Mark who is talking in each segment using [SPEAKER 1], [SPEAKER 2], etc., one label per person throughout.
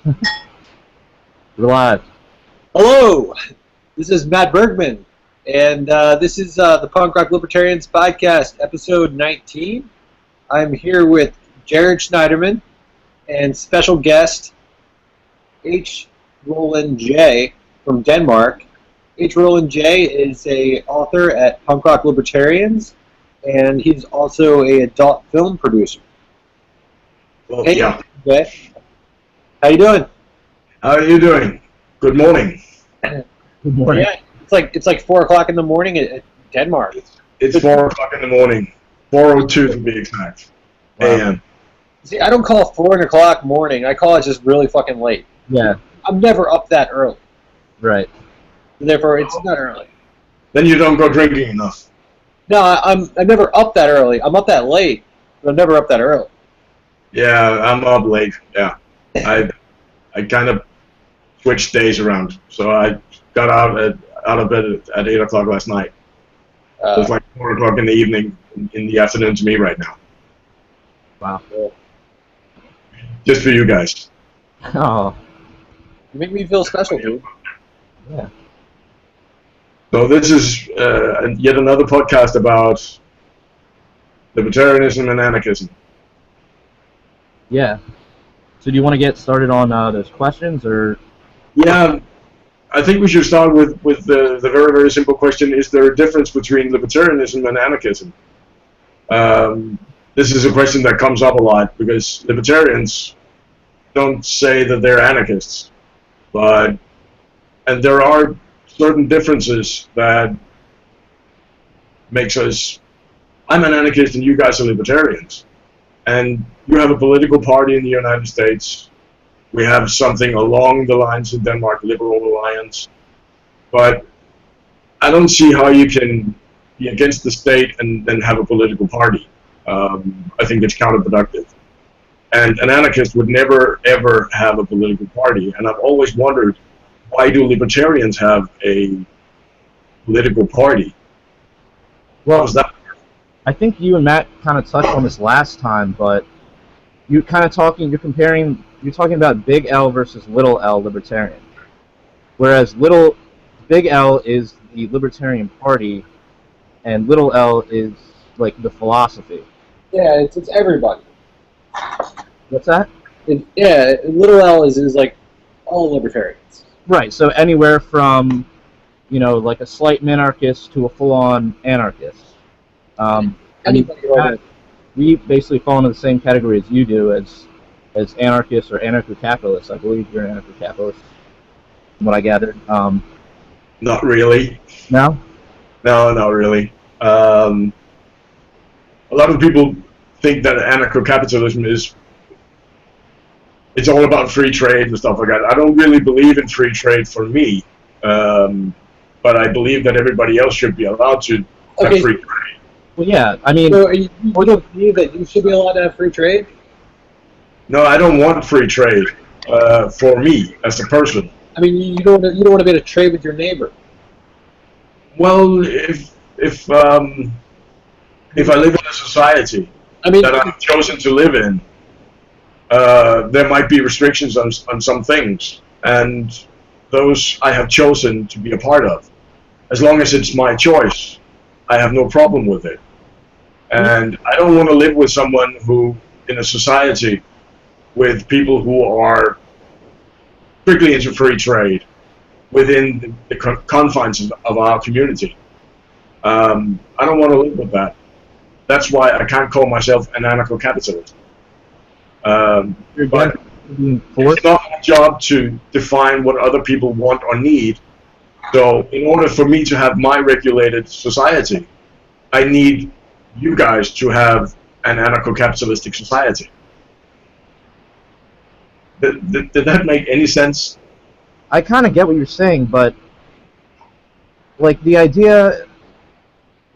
[SPEAKER 1] We're live.
[SPEAKER 2] Hello, this is Matt Bergman, and this is the Punk Rock Libertarians Podcast, episode 19. I'm here with Jared Schneiderman and special guest H. Roland J. from Denmark. H. Roland J. is a author at Punk Rock Libertarians, and he's also a adult film producer.
[SPEAKER 3] Well,
[SPEAKER 2] Hey,
[SPEAKER 3] yeah.
[SPEAKER 2] Jay. How you doing?
[SPEAKER 3] How are you doing? Good morning.
[SPEAKER 1] Good morning.
[SPEAKER 2] Yeah, it's like 4 o'clock in the morning at Denmark.
[SPEAKER 3] It's 4 o'clock in the morning. 4:02 to be exact.
[SPEAKER 2] Wow.
[SPEAKER 3] A.m.
[SPEAKER 2] See, I don't call 4 o'clock morning. I call it just really fucking late.
[SPEAKER 1] Yeah,
[SPEAKER 2] I'm never up that early.
[SPEAKER 1] right.
[SPEAKER 2] Therefore, it's not early.
[SPEAKER 3] Then you don't go drinking enough.
[SPEAKER 2] No, I'm never up that early. I'm up that late, but I'm never up that early.
[SPEAKER 3] Yeah, I'm up late. Yeah. I kind of switched days around. So I got out of bed at 8 o'clock last night. So it's like 4 o'clock in the evening, in the afternoon to me right now.
[SPEAKER 1] Wow.
[SPEAKER 3] Just for you guys.
[SPEAKER 1] Oh,
[SPEAKER 2] You make me feel special, dude.
[SPEAKER 1] yeah.
[SPEAKER 3] So this is yet another podcast about libertarianism and anarchism.
[SPEAKER 1] Yeah. So do you want to get started on those questions, or?
[SPEAKER 3] Yeah, I think we should start with the very, very simple question: is there a difference between libertarianism and anarchism? This is a question that comes up a lot because libertarians don't say that they're anarchists, and there are certain differences that makes us. I'm an anarchist and you guys are libertarians, and you have a political party in the United States. We have something along the lines of Denmark, Liberal Alliance. But I don't see how you can be against the state and then have a political party. I think it's counterproductive. And an anarchist would never, ever have a political party. And I've always wondered, why do libertarians have a political party?
[SPEAKER 1] Well,
[SPEAKER 3] How's that?
[SPEAKER 1] I think you and Matt kind of touched on this last time, but you're talking about big L versus little L libertarian. Whereas big L is the Libertarian Party, and little L is like the philosophy.
[SPEAKER 2] Yeah, it's everybody.
[SPEAKER 1] What's that?
[SPEAKER 2] Little L is like all libertarians.
[SPEAKER 1] Right. So anywhere from, like a slight minarchist to a full-on anarchist.
[SPEAKER 2] Anybody
[SPEAKER 1] Matt, we basically fall into the same category as you do, as anarchists or anarcho-capitalists. I believe you're an anarcho-capitalist, from what I gathered.
[SPEAKER 3] Not really.
[SPEAKER 1] No?
[SPEAKER 3] No, not really. A lot of people think that anarcho-capitalism it's all about free trade and stuff like that. I don't really believe in free trade for me, but I believe that everybody else should be allowed to have free trade.
[SPEAKER 1] Well, yeah. I mean,
[SPEAKER 2] So you don't believe that you should be allowed to have free trade?
[SPEAKER 3] No, I don't want free trade for me as a person.
[SPEAKER 2] I mean, you don't want to be able to trade with your neighbor.
[SPEAKER 3] Well, if I live in a society that I've chosen to live in, there might be restrictions on some things, and those I have chosen to be a part of. As long as it's my choice, I have no problem with it. And I don't want to live with someone who, in a society, with people who are strictly into free trade within the confines of our community. I don't want to live with that. That's why I can't call myself an anarcho-capitalist. But it's not my job to define what other people want or need. So in order for me to have my regulated society, I need you guys to have an anarcho-capitalistic society. Did that make any sense?
[SPEAKER 1] I kind of get what you're saying, but like the idea,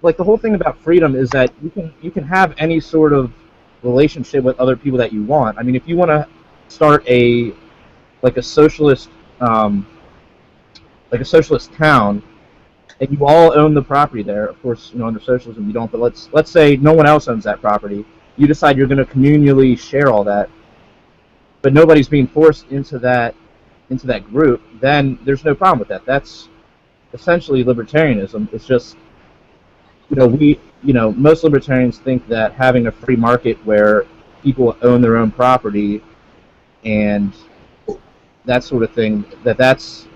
[SPEAKER 1] like the whole thing about freedom is that you can have any sort of relationship with other people that you want. I mean, if you want to start a socialist town, and you all own the property there. Of course, under socialism you don't, but let's say no one else owns that property. You decide you're going to communally share all that. but nobody's being forced into that group, then there's no problem with that. That's essentially libertarianism. It's just, most libertarians think that having a free market where people own their own property and that sort of thing, that's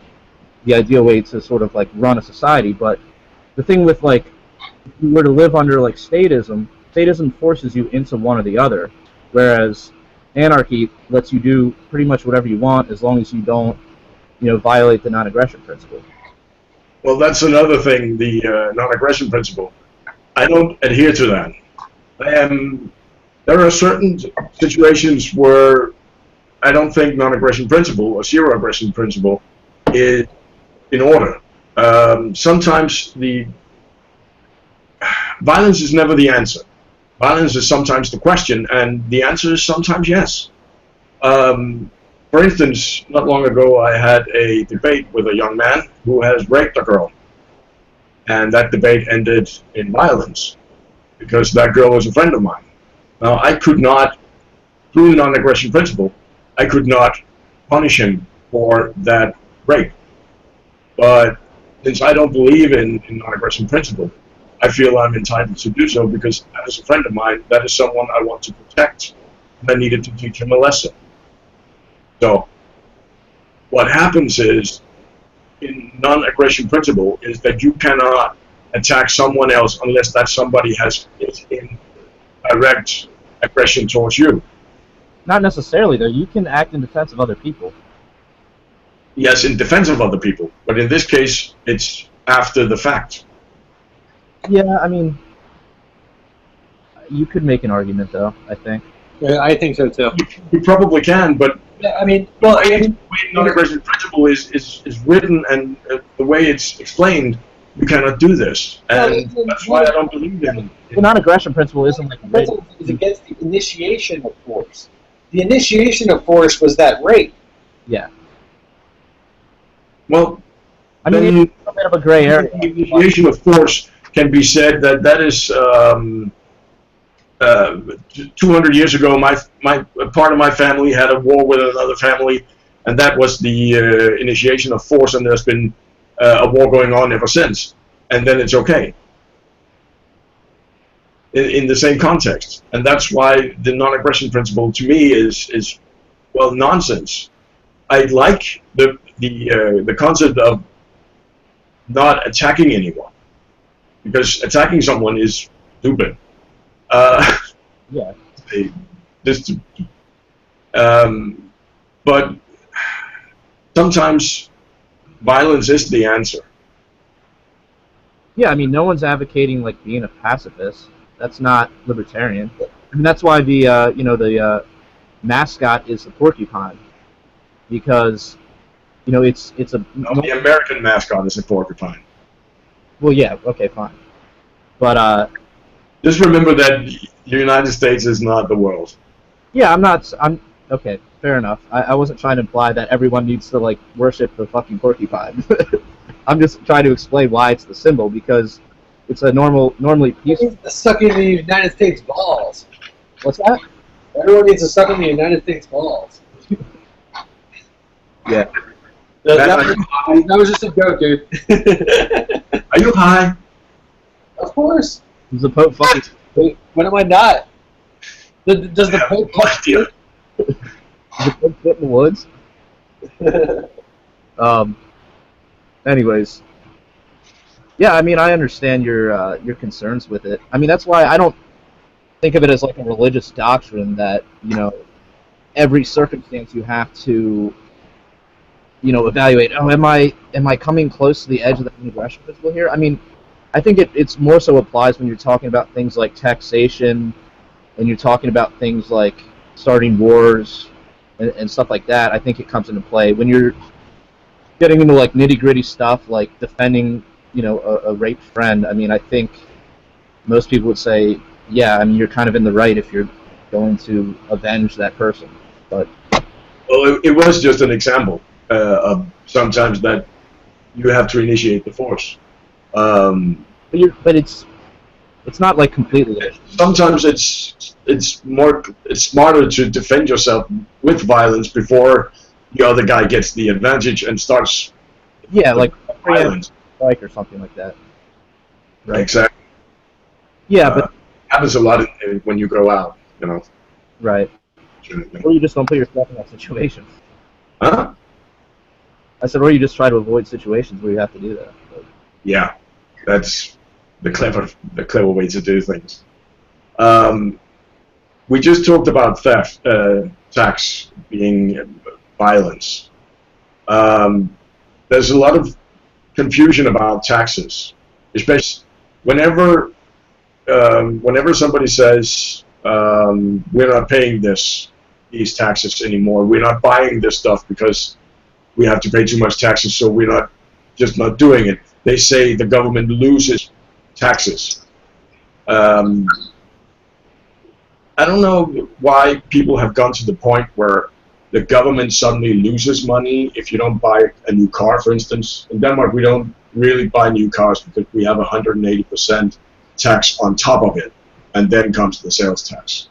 [SPEAKER 1] the ideal way to sort of like run a society. But the thing with like, if you were to live under like statism forces you into one or the other, whereas anarchy lets you do pretty much whatever you want as long as you don't, violate the non-aggression principle.
[SPEAKER 3] Well, that's another thing, the non-aggression principle. I don't adhere to that. There are certain situations where I don't think non-aggression principle or zero aggression principle is in order. Sometimes the violence is never the answer. Violence is sometimes the question, and the answer is sometimes yes. For instance, not long ago I had a debate with a young man who has raped a girl. And that debate ended in violence because that girl was a friend of mine. Now, I could not, through the non-aggression principle, I could not punish him for that rape. But since I don't believe in non-aggression principle, I feel I'm entitled to do so because that is a friend of mine, that is someone I want to protect, and I needed to teach him a lesson. So, what happens is, in non-aggression principle, is that you cannot attack someone else unless that somebody is in direct aggression towards you.
[SPEAKER 1] Not necessarily, though. You can act in defense of other people.
[SPEAKER 3] Yes, in defense of other people, but in this case, it's after the fact.
[SPEAKER 1] Yeah, I mean, you could make an argument, though, I think.
[SPEAKER 2] Yeah, I think so, too.
[SPEAKER 3] You probably can, but
[SPEAKER 2] yeah, I mean, well,
[SPEAKER 3] the way non-aggression principle is written and the way it's explained, you cannot do this. And that's why I don't believe in
[SPEAKER 1] the non-aggression principle isn't like rape.
[SPEAKER 2] It's against the initiation of force. The initiation of force was that rape.
[SPEAKER 1] Yeah.
[SPEAKER 3] Well,
[SPEAKER 1] I mean, it's a bit of a gray area.
[SPEAKER 3] The initiation of force can be said that is 200 years ago. My part of my family had a war with another family, and that was the initiation of force. And there's been a war going on ever since, and then it's okay in the same context. And that's why the non-aggression principle to me is well, nonsense. I like the concept of not attacking anyone, because attacking someone is stupid.
[SPEAKER 1] Yeah.
[SPEAKER 3] But sometimes violence is the answer.
[SPEAKER 1] Yeah, I mean, no one's advocating like being a pacifist. That's not libertarian. I mean, that's why the mascot is the porcupine, because it's a.
[SPEAKER 3] No, the American mascot is a porcupine.
[SPEAKER 1] Well, yeah, okay, fine, but
[SPEAKER 3] just remember that the United States is not the world.
[SPEAKER 1] Yeah, I'm okay, fair enough. I wasn't trying to imply that everyone needs to like worship the fucking porcupine. I'm just trying to explain why it's the symbol, because it's a normally peaceful.
[SPEAKER 2] Sucking the United States balls.
[SPEAKER 1] What's that?
[SPEAKER 2] Everyone needs to suck in the United States balls.
[SPEAKER 1] Yeah.
[SPEAKER 2] That was just a joke, dude.
[SPEAKER 3] Are you high?
[SPEAKER 2] Of course.
[SPEAKER 1] Does the Pope fucking...
[SPEAKER 2] Wait, when am I not? Does the Pope
[SPEAKER 3] Does
[SPEAKER 1] the Pope fit in the woods? Anyways. Yeah, I mean, I understand your concerns with it. I mean, that's why I don't think of it as like a religious doctrine that, every circumstance you have to, evaluate. Oh, am I coming close to the edge of the aggression principle here? I mean, I think it's more so applies when you're talking about things like taxation, and you're talking about things like starting wars and stuff like that. I think it comes into play when you're getting into like nitty-gritty stuff like defending, a raped friend. I mean, I think most people would say, yeah, I mean, you're kind of in the right if you're going to avenge that person. But
[SPEAKER 3] well, it was just an example of sometimes that you have to initiate the force.
[SPEAKER 1] but It's not like completely.
[SPEAKER 3] Sometimes it's smarter to defend yourself with violence before the other guy gets the advantage and starts
[SPEAKER 1] like
[SPEAKER 3] violence.
[SPEAKER 1] Strike or something like that. Right.
[SPEAKER 3] Exactly.
[SPEAKER 1] Yeah, but
[SPEAKER 3] happens a lot when you go out,
[SPEAKER 1] Right. Or you just don't put yourself in that situation.
[SPEAKER 3] Huh?
[SPEAKER 1] I said, or you just try to avoid situations where you have to do that. But.
[SPEAKER 3] Yeah, that's the clever way to do things. We just talked about theft, tax being violence. There's a lot of confusion about taxes, especially whenever somebody says we're not paying these taxes anymore, we're not buying this stuff because we have to pay too much taxes, so we're not doing it. They say the government loses taxes. I don't know why people have gone to the point where the government suddenly loses money if you don't buy a new car, for instance. In Denmark, we don't really buy new cars because we have 180% tax on top of it, and then comes the sales tax.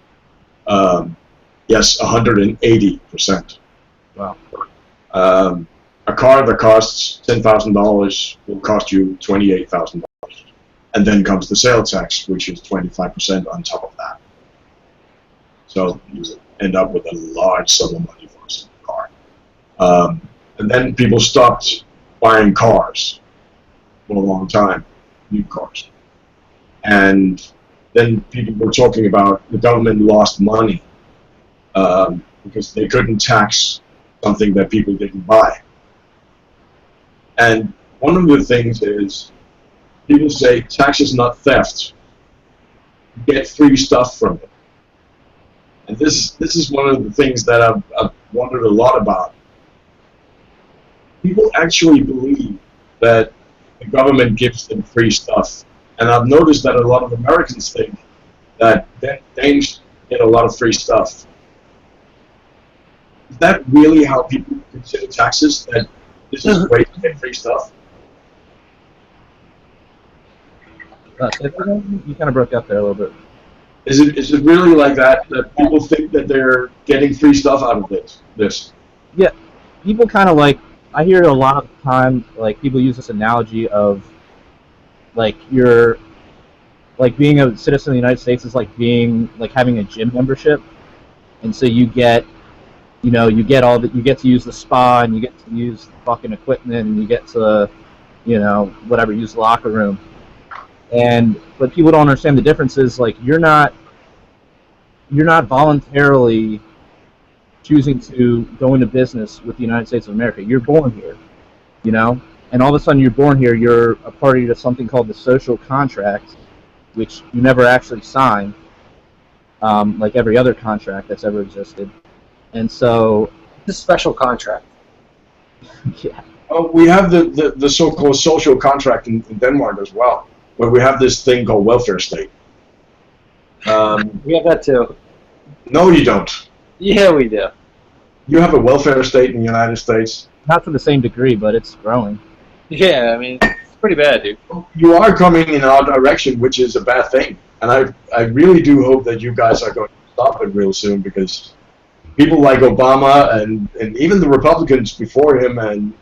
[SPEAKER 3] Yes, 180%.
[SPEAKER 1] Wow.
[SPEAKER 3] A car that costs $10,000 will cost you $28,000, and then comes the sales tax, which is 25% on top of that. So you end up with a large sum of money for a single car. And then people stopped buying cars for a long time, new cars. And then people were talking about the government lost money because they couldn't tax something that people didn't buy. And one of the things is people say tax is not theft. You get free stuff from it. And this is one of the things that I've wondered a lot about. People actually believe that the government gives them free stuff. And I've noticed that a lot of Americans think that Danes get a lot of free stuff. Is that really how people consider taxes? That this is a way to get free stuff?
[SPEAKER 1] You kind of broke up there a little bit.
[SPEAKER 3] Is it really like that people think that they're getting free stuff out of this?
[SPEAKER 1] Yeah, people kind of like, I hear a lot of time, like people use this analogy of like you're like being a citizen of the United States is like having a gym membership, and so you get you get to use the spa, and you get to use the fucking equipment, and you get to whatever, use the locker room. But people don't understand the difference is like you're not voluntarily choosing to go into business with the United States of America. You're born here, and all of a sudden you're born here. You're a party to something called the social contract, which you never actually sign, like every other contract that's ever existed. And so,
[SPEAKER 2] this special contract.
[SPEAKER 1] Yeah.
[SPEAKER 3] Oh, we have the so-called social contract in Denmark as well, where we have this thing called welfare state.
[SPEAKER 2] We have that too.
[SPEAKER 3] No, you don't.
[SPEAKER 2] Yeah, we do.
[SPEAKER 3] You have a welfare state in the United States?
[SPEAKER 1] Not to the same degree, but it's growing.
[SPEAKER 2] Yeah, I mean, it's pretty bad, dude.
[SPEAKER 3] You are coming in our direction, which is a bad thing. And I really do hope that you guys are going to stop it real soon, because people like Obama and even the Republicans before him and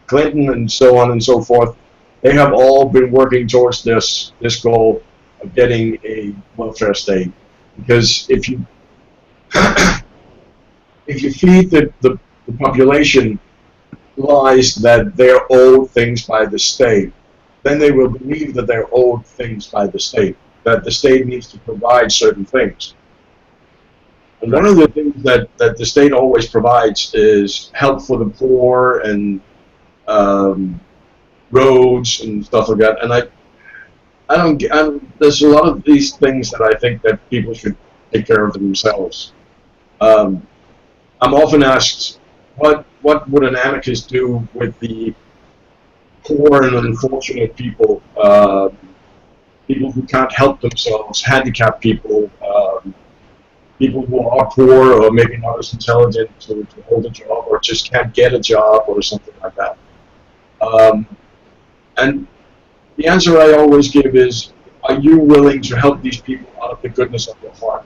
[SPEAKER 3] Clinton and so on and so forth, they have all been working towards this goal of getting a welfare state. Because if you feed the population lies that they're owed things by the state, then they will believe that they're owed things by the state, that the state needs to provide certain things. And one of the things that the state always provides is help for the poor and roads and stuff like that. And there's a lot of these things that I think that people should take care of themselves. I'm often asked, what would an anarchist do with the poor and unfortunate people, people who can't help themselves, handicapped people, people who are poor or maybe not as intelligent to hold a job or just can't get a job or something like that. And the answer I always give is, are you willing to help these people out of the goodness of your heart?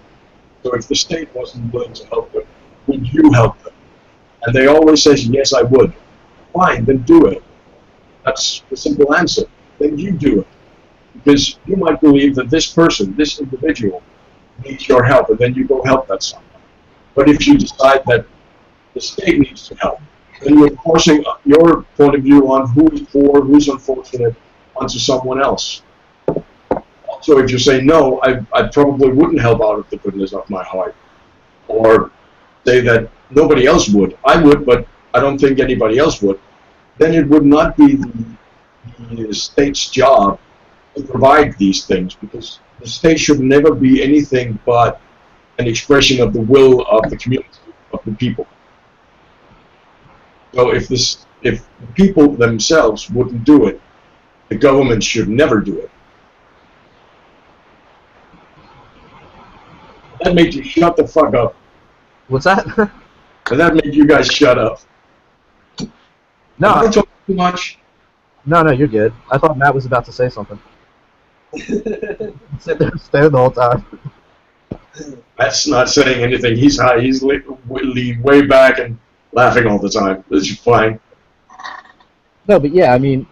[SPEAKER 3] So if the state wasn't willing to help them, would you help them? And they always say, yes, I would. Fine, then do it. That's the simple answer. Then you do it. Because you might believe that this person, this individual, needs your help, and then you go help that someone. But if you decide that the state needs to help, then you're forcing your point of view on who is poor, who's unfortunate, onto someone else. So if you say, no, I probably wouldn't help out of the goodness of my heart, or say that nobody else would, I would, but I don't think anybody else would, then it would not be the state's job to provide these things, because the state should never be anything but an expression of the will of the community, of the people. So if the people themselves wouldn't do it, the government should never do it. That made you shut the fuck up.
[SPEAKER 1] What's that?
[SPEAKER 3] And that made you guys shut up.
[SPEAKER 1] No,
[SPEAKER 3] Am I talking too much?
[SPEAKER 1] no, you're good. I thought Matt was about to say something. Sit there and stare the whole time.
[SPEAKER 3] Matt's not saying anything. He's high. He's leaning way back and laughing all the time. That's fine.
[SPEAKER 1] No, but yeah, I mean,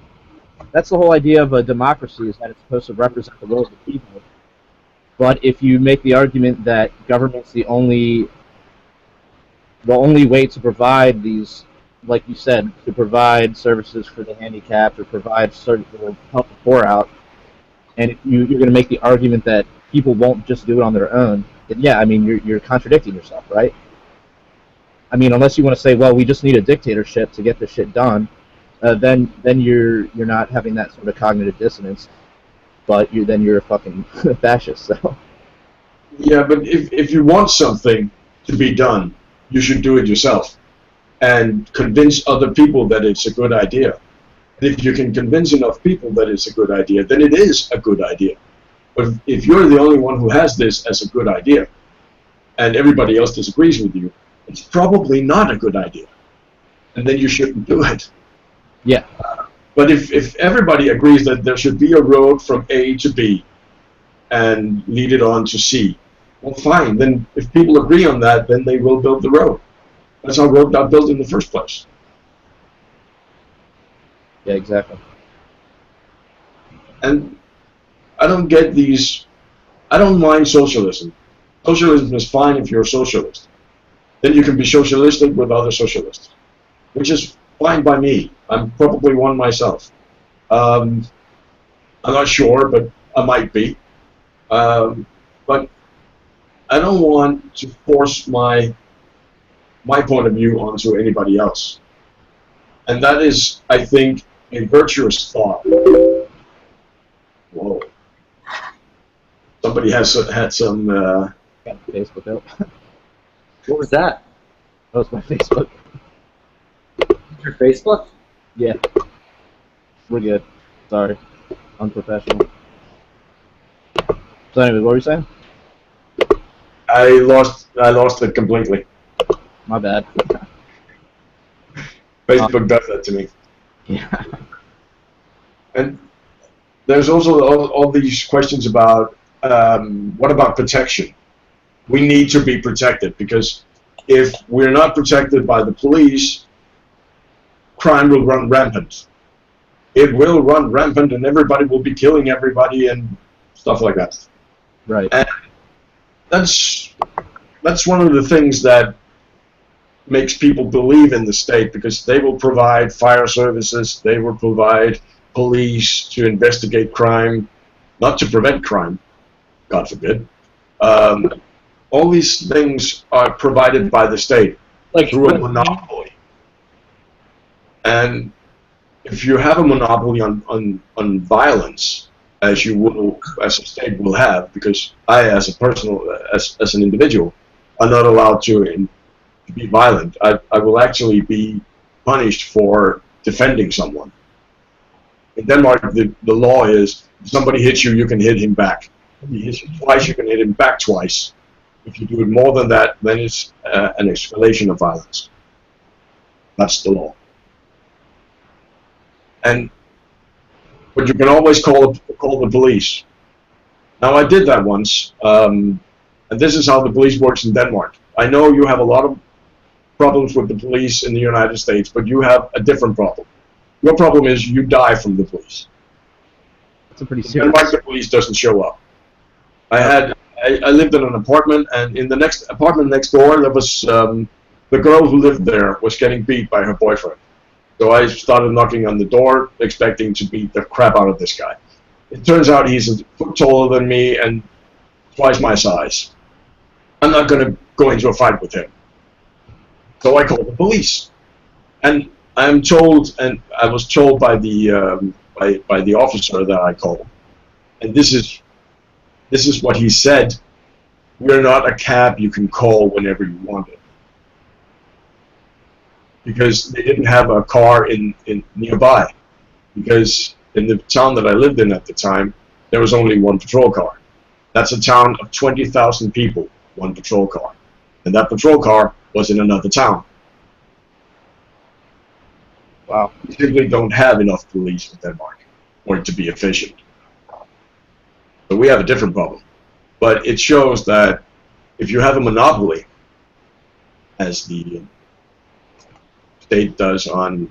[SPEAKER 1] that's the whole idea of a democracy, is that it's supposed to represent the will of the people. But if you make the argument that government's the only way to provide these, like you said, to provide services for the handicapped or provide certain, or help the poor out, and if you're going to make the argument that people won't just do it on their own, then yeah, I mean, you're contradicting yourself, right? I mean, unless you want to say, well, we just need a dictatorship to get this shit done, then you're not having that sort of cognitive dissonance, but you're a fucking fascist. So
[SPEAKER 3] Yeah, but if you want something to be done, you should do it yourself and convince other people that it's a good idea. And if you can convince enough people that it's a good idea, then it is a good idea. But if you're the only one who has this as a good idea, and everybody else disagrees with you, it's probably not a good idea. And then you shouldn't do it.
[SPEAKER 1] yeah,
[SPEAKER 3] But if everybody agrees that there should be a road from A to B and lead it on to C, well, fine. Then if people agree on that, then they will build the road. That's how road got built in the first place.
[SPEAKER 1] yeah, exactly.
[SPEAKER 3] And I don't get these. I don't mind socialism. Socialism is fine if you're a socialist. Then you can be socialistic with other socialists, which is fine by me. I'm probably one myself. I'm not sure, but I might be. But I don't want to force my point of view onto anybody else. And that is, I think, a virtuous thought. Whoa. Somebody had some
[SPEAKER 1] Got Facebook out.
[SPEAKER 2] What was that?
[SPEAKER 1] That was my Facebook.
[SPEAKER 2] Your Facebook?
[SPEAKER 1] Yeah, we're good. Sorry, unprofessional. So anyway, what were you saying?
[SPEAKER 3] I lost it completely.
[SPEAKER 1] My bad.
[SPEAKER 3] Facebook does that to me.
[SPEAKER 1] Yeah.
[SPEAKER 3] And there's also all these questions about what about protection? We need to be protected, because if we're not protected by the police, crime will run rampant. It will run rampant, and everybody will be killing everybody and stuff like that.
[SPEAKER 1] Right.
[SPEAKER 3] And that's one of the things that makes people believe in the state, because they will provide fire services, they will provide police to investigate crime, not to prevent crime, God forbid. All these things are provided by the state, like through a monopoly. And if you have a monopoly on violence, as you will, as a state will have, because I, as a personal, as an individual, are not allowed to be violent. I will actually be punished for defending someone. In Denmark, the law is, if somebody hits you, you can hit him back. If he hits you twice, you can hit him back twice. If you do it more than that, then it's an escalation of violence. That's the law. But you can always call the police. Now, I did that once, and this is how the police works in Denmark. I know you have a lot of problems with the police in the United States, but you have a different problem. Your problem is you die from the police.
[SPEAKER 1] It's a pretty
[SPEAKER 3] In
[SPEAKER 1] serious.
[SPEAKER 3] Denmark, the police doesn't show up. I lived in an apartment, and in the next apartment next door, there was the girl who lived there was getting beat by her boyfriend. So I started knocking on the door, expecting to beat the crap out of this guy. It turns out he's a foot taller than me and twice my size. I'm not going to go into a fight with him. So I called the police, and I'm told, and I was told by the officer that I called, and this is what he said: "We're not a cab you can call whenever you want it," because they didn't have a car in nearby. Because in the town that I lived in at the time, there was only one patrol car. That's a town of 20,000 people, one patrol car, and that patrol car was in another town.
[SPEAKER 1] Wow.
[SPEAKER 3] We simply don't have enough police in Denmark for it to be efficient. So we have a different problem. But it shows that if you have a monopoly, as the state does on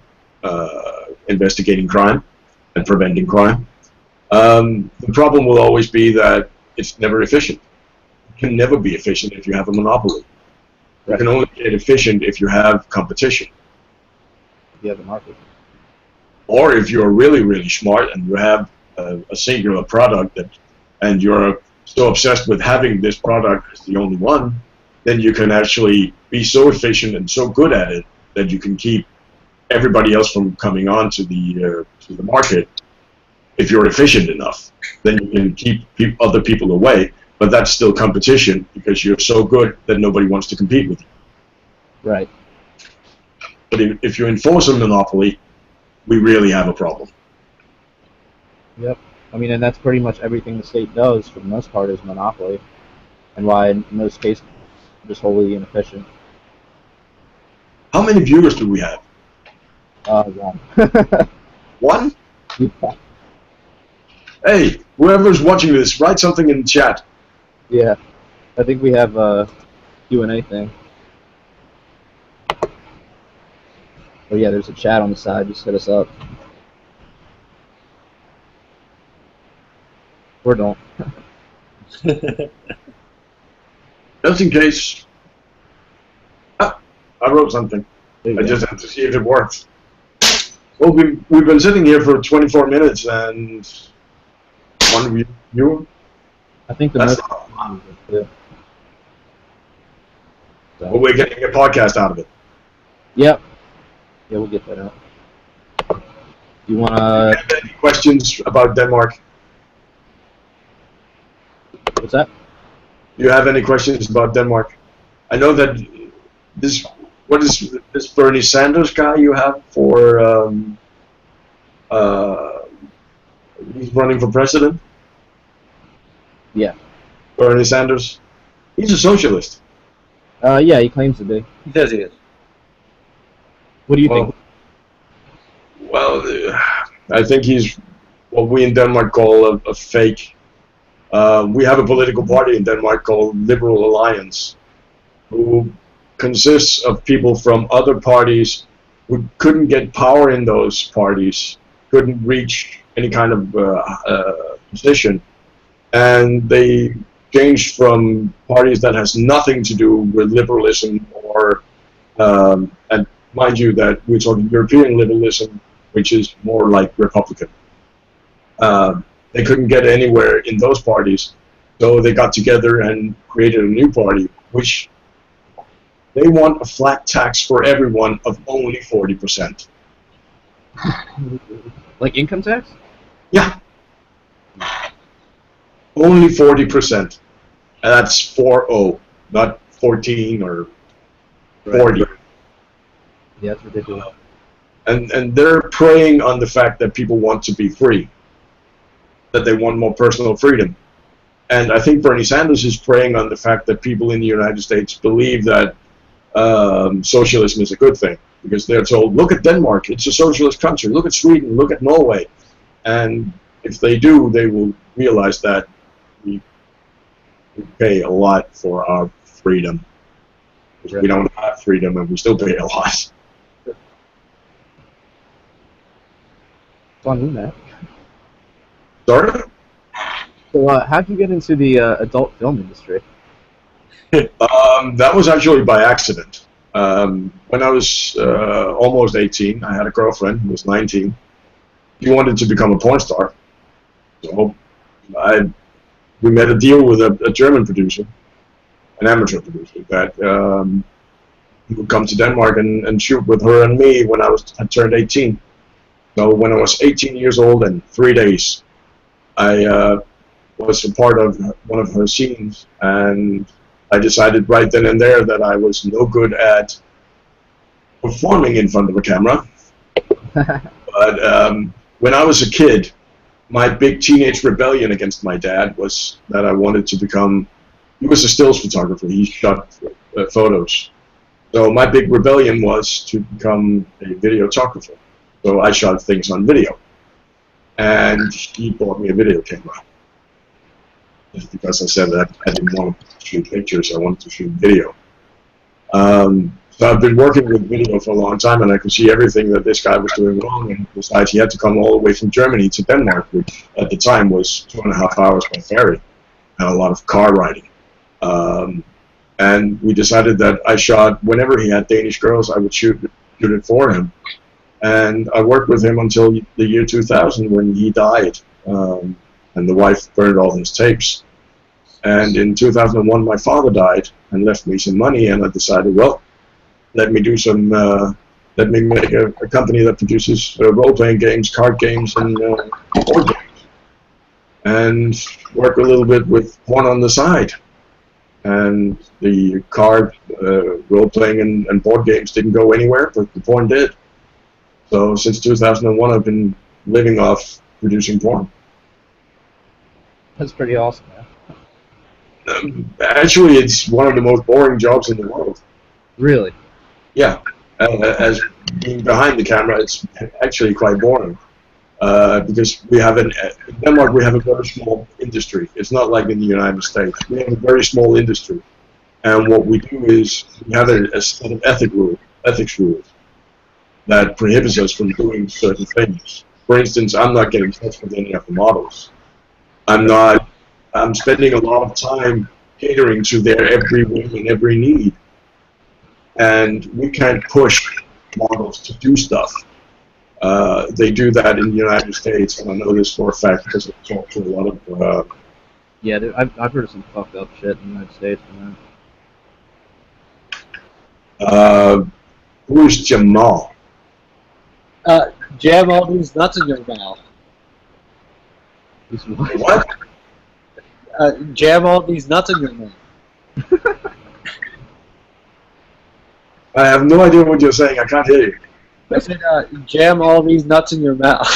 [SPEAKER 3] investigating crime and preventing crime, the problem will always be that it's never efficient. It can never be efficient if you have a monopoly. You can only get efficient if you have competition.
[SPEAKER 1] Yeah, the market.
[SPEAKER 3] Or if you're really, really smart and you have a singular product and you're so obsessed with having this product as the only one, then you can actually be so efficient and so good at it that you can keep everybody else from coming on to the market. If you're efficient enough, then you can keep other people away. But that's still competition because you're so good that nobody wants to compete with you.
[SPEAKER 1] Right.
[SPEAKER 3] But if you enforce a monopoly, we really have a problem.
[SPEAKER 1] Yep. I mean, and that's pretty much everything the state does for the most part is monopoly, and why in most cases just wholly inefficient.
[SPEAKER 3] How many viewers do we have?
[SPEAKER 1] One.
[SPEAKER 3] One?
[SPEAKER 1] Yeah.
[SPEAKER 3] Hey, whoever's watching this, write something in the chat.
[SPEAKER 1] Yeah. I think we have a Q&A thing. Oh yeah, there's a chat on the side. Just hit us up. Or don't.
[SPEAKER 3] Just in case. Ah, I wrote something.
[SPEAKER 1] There you
[SPEAKER 3] I
[SPEAKER 1] go.
[SPEAKER 3] just have to see if it works. Well, we've been sitting here for 24 minutes and one viewer.
[SPEAKER 1] I think the
[SPEAKER 3] That's
[SPEAKER 1] most.
[SPEAKER 3] not a lot.
[SPEAKER 1] Yeah.
[SPEAKER 3] But
[SPEAKER 1] So,
[SPEAKER 3] we're getting a podcast out of it.
[SPEAKER 1] yep. Yeah, we'll get that out. You
[SPEAKER 3] Do
[SPEAKER 1] wanna?
[SPEAKER 3] you have any questions about Denmark?
[SPEAKER 1] What's that?
[SPEAKER 3] Do you have any questions about Denmark? I know that this. What is this Bernie Sanders guy you have for? He's running for president.
[SPEAKER 1] Yeah.
[SPEAKER 3] Bernie Sanders. He's a socialist.
[SPEAKER 1] Yeah, he claims to be.
[SPEAKER 2] He says he is.
[SPEAKER 1] What do you think?
[SPEAKER 3] Well, I think he's what we in Denmark call a fake. We have a political party in Denmark called Liberal Alliance, who consists of people from other parties who couldn't get power in those parties, couldn't reach any kind of position, and they changed from parties that has nothing to do with liberalism or, and mind you that we're talking European liberalism, which is more like Republican. They couldn't get anywhere in those parties, so they got together and created a new party, which they want a flat tax for everyone of only 40%.
[SPEAKER 1] Like income tax?
[SPEAKER 3] Yeah. Only 40%. And that's 40, not 14 or 40.
[SPEAKER 1] Yeah, that's ridiculous.
[SPEAKER 3] And they're preying on the fact that people want to be free, that they want more personal freedom. And I think Bernie Sanders is preying on the fact that people in the United States believe that socialism is a good thing, because they're told, look at Denmark, it's a socialist country, look at Sweden, look at Norway. And if they do, they will realize that we pay a lot for our freedom. Because we don't have freedom, and we still pay a lot.
[SPEAKER 1] Fun, that.
[SPEAKER 3] Sorry?
[SPEAKER 1] So, how'd you get into the adult film industry?
[SPEAKER 3] That was actually by accident. When I was almost 18, I had a girlfriend who was 19. She wanted to become a porn star. So we made a deal with a German producer, an amateur producer, that he would come to Denmark and shoot with her and me when I turned 18. So when I was 18 years old and 3 days, I was a part of one of her scenes, and I decided right then and there that I was no good at performing in front of a camera. But when I was a kid, my big teenage rebellion against my dad was that I wanted to become, he was a stills photographer, he shot photos. So my big rebellion was to become a videographer. So I shot things on video. And he bought me a video camera. Just because I said that I didn't want to shoot pictures, I wanted to shoot video. So I've been working with video for a long time, and I could see everything that this guy was doing wrong. And besides, he had to come all the way from Germany to Denmark, which at the time was 2.5 hours by ferry, and a lot of car riding. And we decided that I shot, whenever he had Danish girls, I would shoot it for him. And I worked with him until the year 2000 when he died, and the wife burned all his tapes. And in 2001, my father died and left me some money, and I decided, well, let me do some, let me make a company that produces role-playing games, card games, and board games, and work a little bit with porn on the side. And the card, role-playing and board games didn't go anywhere, but the porn did. So since 2001, I've been living off producing porn.
[SPEAKER 1] That's pretty awesome, man.
[SPEAKER 3] Actually, it's one of the most boring jobs in the world.
[SPEAKER 1] Really?
[SPEAKER 3] Yeah. As being behind the camera, it's actually quite boring. Because we have in Denmark, we have a very small industry. It's not like in the United States. We have a very small industry. And what we do is we have a set of ethics rules that prohibits us from doing certain things. For instance, I'm not getting in touch with any of the models. I'm spending a lot of time catering to their every whim and every need. And we can't push models to do stuff. They do that in the United States, and I know this for a fact because I've talked to a lot of...
[SPEAKER 1] yeah, dude, I've heard of some fucked up shit in the United States, man.
[SPEAKER 3] Who's Jamal?
[SPEAKER 2] Jam all these nuts in your mouth.
[SPEAKER 3] What?
[SPEAKER 2] Jam all these nuts in your mouth.
[SPEAKER 3] I have no idea what you're saying. I can't hear you.
[SPEAKER 2] I said, jam all these nuts in your mouth.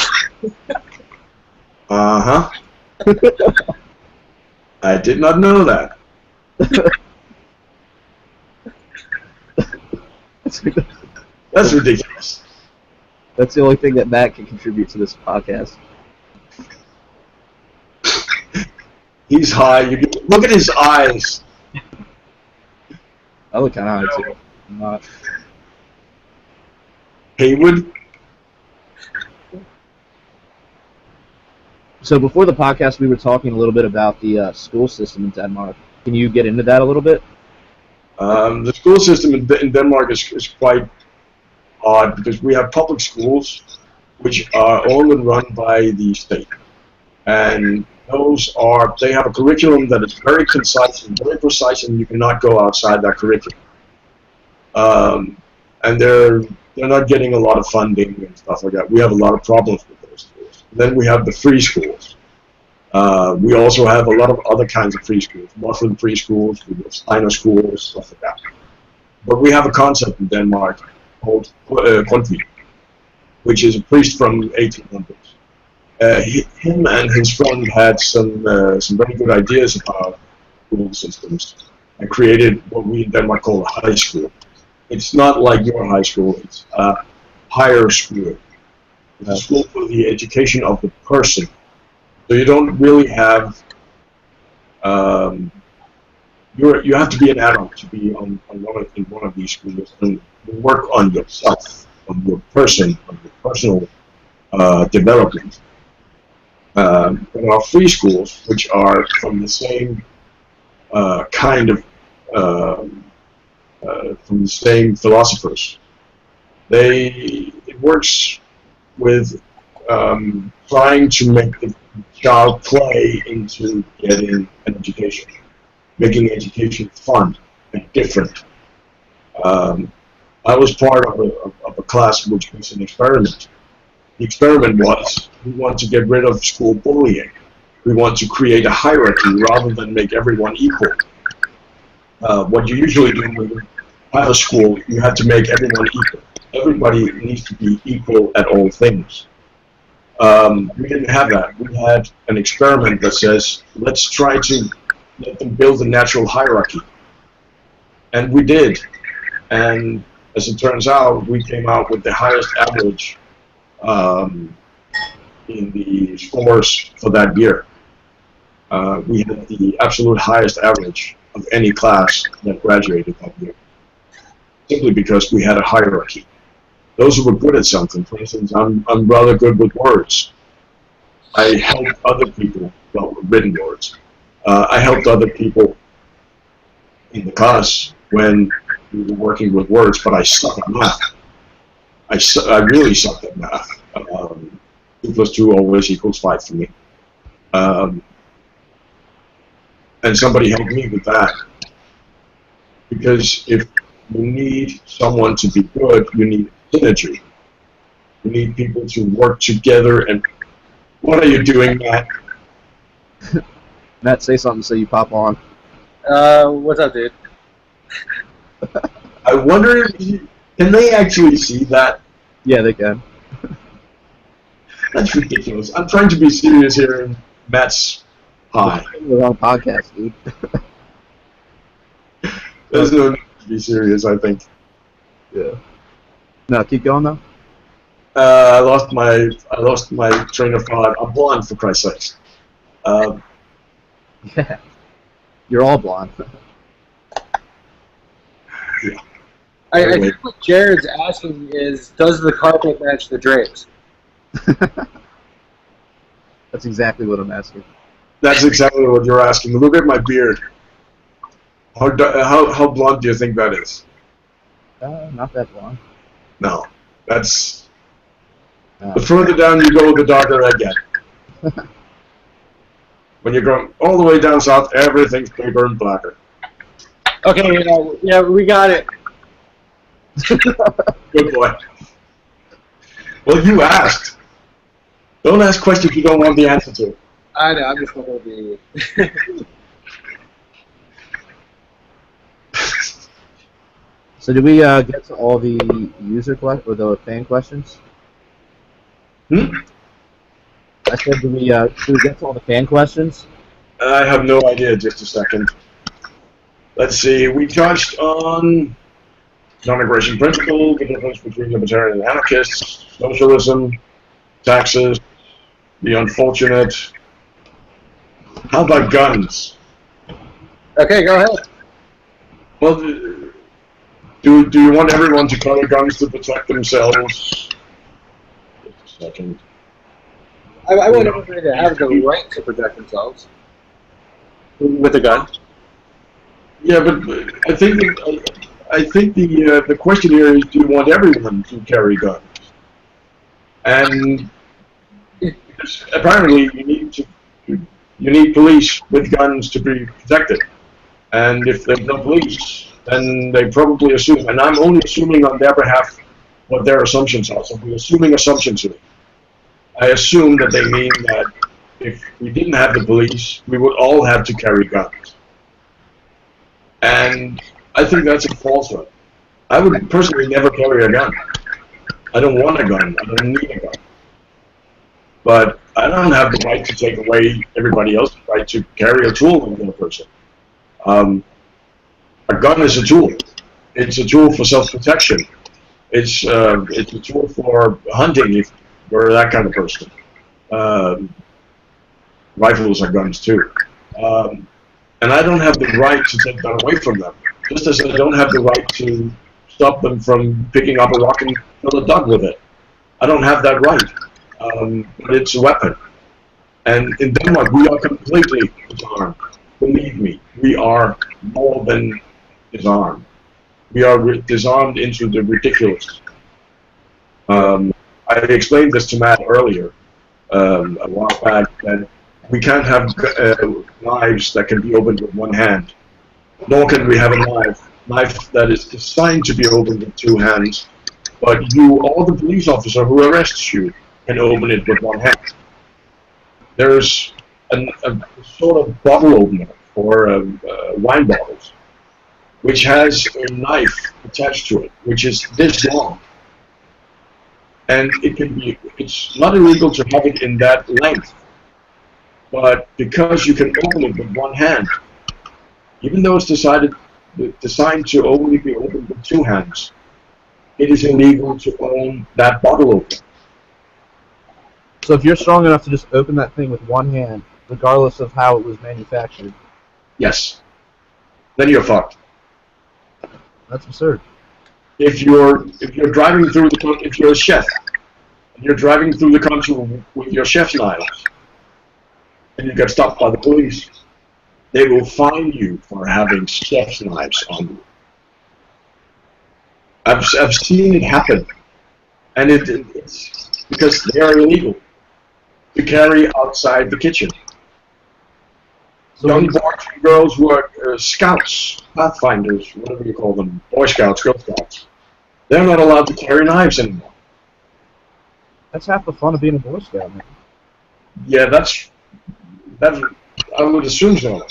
[SPEAKER 3] Uh-huh. I did not know that. That's ridiculous.
[SPEAKER 1] That's the only thing that Matt can contribute to this podcast.
[SPEAKER 3] He's high. Look at his eyes.
[SPEAKER 1] I look kind of high, too. I'm not.
[SPEAKER 3] Haywood?
[SPEAKER 1] So before the podcast, we were talking a little bit about the school system in Denmark. Can you get into that a little bit?
[SPEAKER 3] The school system in Denmark is quite odd because we have public schools which are owned and run by the state. And they have a curriculum that is very concise and very precise, and you cannot go outside that curriculum. And they're not getting a lot of funding and stuff like that. We have a lot of problems with those schools. Then we have the free schools. We also have a lot of other kinds of free schools, Muslim free schools, Steiner schools, stuff like that. But we have a concept in Denmark called Grundtvig, which is a priest from 1800s. Him and his friend had some very good ideas about school systems and created what we in Denmark call a high school. It's not like your high school, it's a higher school. It's a school for the education of the person. So you don't really have You have to be an adult to be in one of these schools and work on yourself, on your person, on your personal development. There are free schools which are from the same kind of from the same philosophers. It works with trying to make the child play into getting an education, making education fun and different. I was part of a class which was an experiment. The experiment was we want to get rid of school bullying. We want to create a hierarchy rather than make everyone equal. What you usually do when you have a school, you have to make everyone equal. Everybody needs to be equal at all things. We didn't have that. We had an experiment that says, let's try to let them build a natural hierarchy. And we did. And as it turns out, we came out with the highest average in the scores for that year. We had the absolute highest average of any class that graduated that year, simply because we had a hierarchy. Those who were good at something, for instance, I'm rather good with words. I helped other people, well, written words. I helped other people in the class when we were working with words, but I suck at math. I really sucked at math. 2 plus 2 always equals 5 for me. And somebody helped me with that. Because if you need someone to be good, you need synergy. You need people to work together. And what are you doing, Matt?
[SPEAKER 1] Matt, say something so you pop on.
[SPEAKER 2] What's up, dude?
[SPEAKER 3] I wonder if can they actually see that?
[SPEAKER 1] Yeah, they can.
[SPEAKER 3] That's ridiculous. I'm trying to be serious here, and Matt's high.
[SPEAKER 1] We're on podcast, dude.
[SPEAKER 3] There's no need to be serious, I think.
[SPEAKER 1] Yeah. No, keep going though.
[SPEAKER 3] I lost my train of thought. I'm blonde, for Christ's sakes.
[SPEAKER 1] Yeah. You're all blonde.
[SPEAKER 3] Yeah.
[SPEAKER 2] I think what Jared's asking is, does the carpet match the drapes?
[SPEAKER 1] That's exactly what I'm asking.
[SPEAKER 3] That's exactly what you're asking. Look at my beard. How blonde do you think that is?
[SPEAKER 1] Not that blonde.
[SPEAKER 3] No, that's. The further down you go, the darker I get. When you're going all the way down south, everything's bigger and blacker.
[SPEAKER 2] Okay, yeah, we got it.
[SPEAKER 3] Good boy. Well, you asked. Don't ask questions you don't want the answer to.
[SPEAKER 2] I know, I'm just going to be...
[SPEAKER 1] So did we get to all the user or the fan questions?
[SPEAKER 3] Hmm?
[SPEAKER 1] I said, did we get to all the fan questions?
[SPEAKER 3] I have no idea. Just a second. Let's see. We touched on non-aggression principle, the difference between libertarian and anarchists, socialism, taxes, the unfortunate. How about guns?
[SPEAKER 2] Okay, go ahead.
[SPEAKER 3] Well, do you want everyone to carry guns to protect themselves? Just a second.
[SPEAKER 2] I want everybody to have the right to protect themselves with a gun.
[SPEAKER 3] Yeah, but I think the question here is: do you want everyone to carry guns? And apparently, you need police with guns to be protected. And if there's no police, then they probably assume, and I'm only assuming on their behalf what their assumptions are. So we're assuming assumptions here. I assume that they mean that if we didn't have the police, we would all have to carry guns. And I think that's a falsehood. I would personally never carry a gun. I don't want a gun. I don't need a gun. But I don't have the right to take away everybody else's right to carry a tool in their person. A gun is a tool. It's a tool for self-protection. It's a tool for hunting if you're that kind of person. Rifles are guns too. And I don't have the right to take that away from them. Just as I don't have the right to stop them from picking up a rock and kill a dog with it. I don't have that right. But it's a weapon. And in Denmark, we are completely disarmed. Believe me, we are more than disarmed. We are disarmed into the ridiculous. I explained this to Matt earlier, a while back, that we can't have knives that can be opened with one hand. Nor can we have a knife that is designed to be opened with two hands, but you or the police officer who arrests you can open it with one hand. There's a sort of bottle opener for wine bottles, which has a knife attached to it, which is this long. And it's not illegal to have it in that length, but because you can open it with one hand, even though it's designed to only be opened with two hands, it is illegal to own that bottle opener.
[SPEAKER 1] So if you're strong enough to just open that thing with one hand, regardless of how it was manufactured,
[SPEAKER 3] yes, then you're fucked.
[SPEAKER 1] that's absurd.
[SPEAKER 3] If you're driving through if you're a chef, and you're driving through the country with your chef's knives, and you get stopped by the police, they will fine you for having chef's knives on you. I've seen it happen, and it's because they are illegal to carry outside the kitchen.
[SPEAKER 1] So
[SPEAKER 3] Young boys and girls who are scouts, pathfinders, whatever you call them, Boy Scouts, Girl Scouts, they're not allowed to carry knives anymore.
[SPEAKER 1] that's half the fun of being a Boy Scout, man.
[SPEAKER 3] Yeah, that's I would assume so.